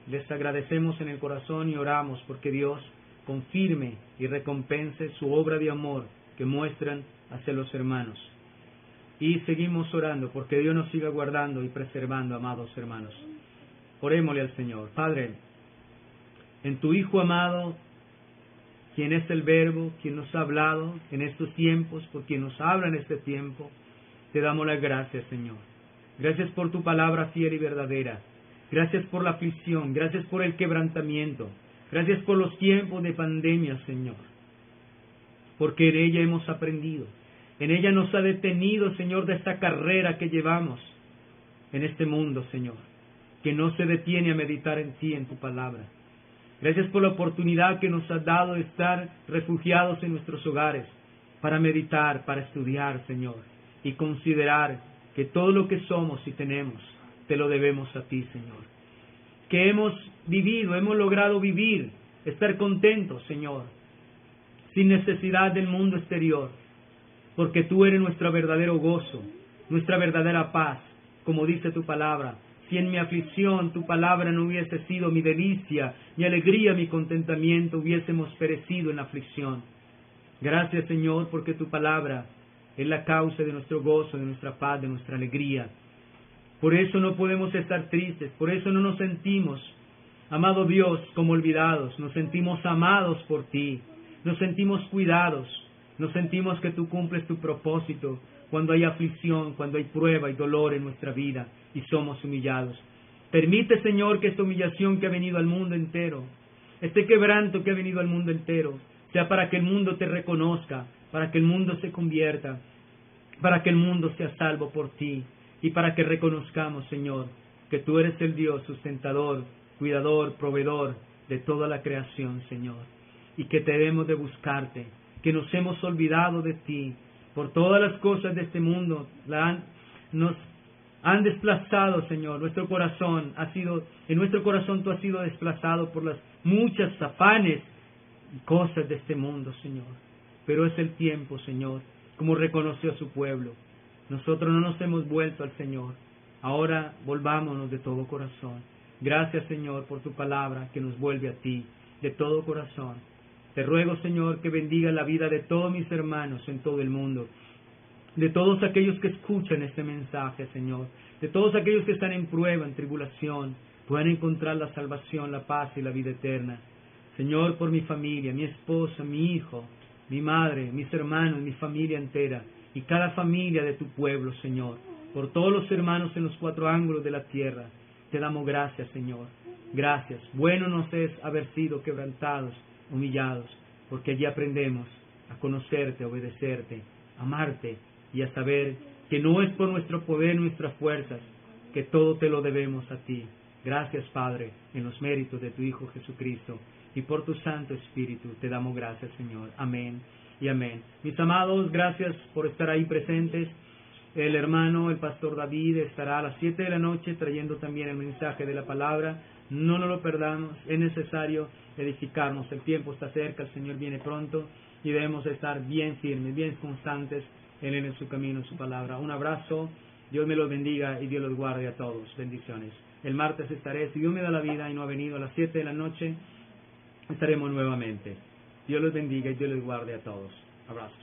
Speaker 1: Les agradecemos en el corazón y oramos porque Dios confirme y recompense su obra de amor que muestran hacia los hermanos. Y seguimos orando porque Dios nos siga guardando y preservando, amados hermanos. Orémosle al Señor. Padre, en tu Hijo amado, quien es el Verbo, quien nos ha hablado en estos tiempos, por quien nos habla en este tiempo, te damos las gracias, Señor. Gracias por tu palabra fiel y verdadera. Gracias por la aflicción, gracias por el quebrantamiento. Gracias por los tiempos de pandemia, Señor. Porque en ella hemos aprendido. En ella nos ha detenido, Señor, de esta carrera que llevamos en este mundo, Señor, que no se detiene a meditar en ti, en tu palabra. Gracias por la oportunidad que nos has dado de estar refugiados en nuestros hogares para meditar, para estudiar, Señor, y considerar que todo lo que somos y tenemos te lo debemos a ti, Señor. Que hemos vivido, hemos logrado vivir, estar contentos, Señor, sin necesidad del mundo exterior, porque tú eres nuestro verdadero gozo, nuestra verdadera paz, como dice tu palabra. Si en mi aflicción tu palabra no hubiese sido mi delicia, mi alegría, mi contentamiento, hubiésemos perecido en la aflicción. Gracias, Señor, porque tu palabra es la causa de nuestro gozo, de nuestra paz, de nuestra alegría. Por eso no podemos estar tristes, por eso no nos sentimos, amado Dios, como olvidados. Nos sentimos amados por ti, nos sentimos cuidados, nos sentimos que tú cumples tu propósito cuando hay aflicción, cuando hay prueba y dolor en nuestra vida y somos humillados. Permite, Señor, que esta humillación que ha venido al mundo entero, este quebranto que ha venido al mundo entero, sea para que el mundo te reconozca, para que el mundo se convierta, para que el mundo sea salvo por ti y para que reconozcamos, Señor, que tú eres el Dios sustentador, cuidador, proveedor de toda la creación, Señor, y que debemos de buscarte, que nos hemos olvidado de ti, por todas las cosas de este mundo, nos han desplazado, Señor. Nuestro corazón en nuestro corazón tú has sido desplazado por las muchas afanes y cosas de este mundo, Señor. Pero es el tiempo, Señor, como reconoció su pueblo. Nosotros no nos hemos vuelto al Señor. Ahora volvámonos de todo corazón. Gracias, Señor, por tu palabra que nos vuelve a ti de todo corazón. Te ruego, Señor, que bendiga la vida de todos mis hermanos en todo el mundo, de todos aquellos que escuchan este mensaje, Señor, de todos aquellos que están en prueba, en tribulación, puedan encontrar la salvación, la paz y la vida eterna. Señor, por mi familia, mi esposa, mi hijo, mi madre, mis hermanos, mi familia entera, y cada familia de tu pueblo, Señor, por todos los hermanos en los 4 ángulos de la tierra, te damos gracias, Señor. Gracias. Bueno nos es haber sido quebrantados, humillados, porque allí aprendemos a conocerte, a obedecerte, a amarte y a saber que no es por nuestro poder, nuestras fuerzas, que todo te lo debemos a ti. Gracias, Padre, en los méritos de tu Hijo Jesucristo y por tu Santo Espíritu. Te damos gracias, Señor. Amén y amén. Mis amados, gracias por estar ahí presentes. El hermano, el pastor David, estará a las 7 de la noche trayendo también el mensaje de la palabra. No nos lo perdamos, es necesario edificarnos. El tiempo está cerca, el Señor viene pronto y debemos estar bien firmes, bien constantes en su camino, en su palabra. Un abrazo, Dios me los bendiga y Dios los guarde a todos. Bendiciones. El martes estaré, si Dios me da la vida y no ha venido, a las 7 de la noche estaremos nuevamente. Dios los bendiga y Dios los guarde a todos. Abrazo.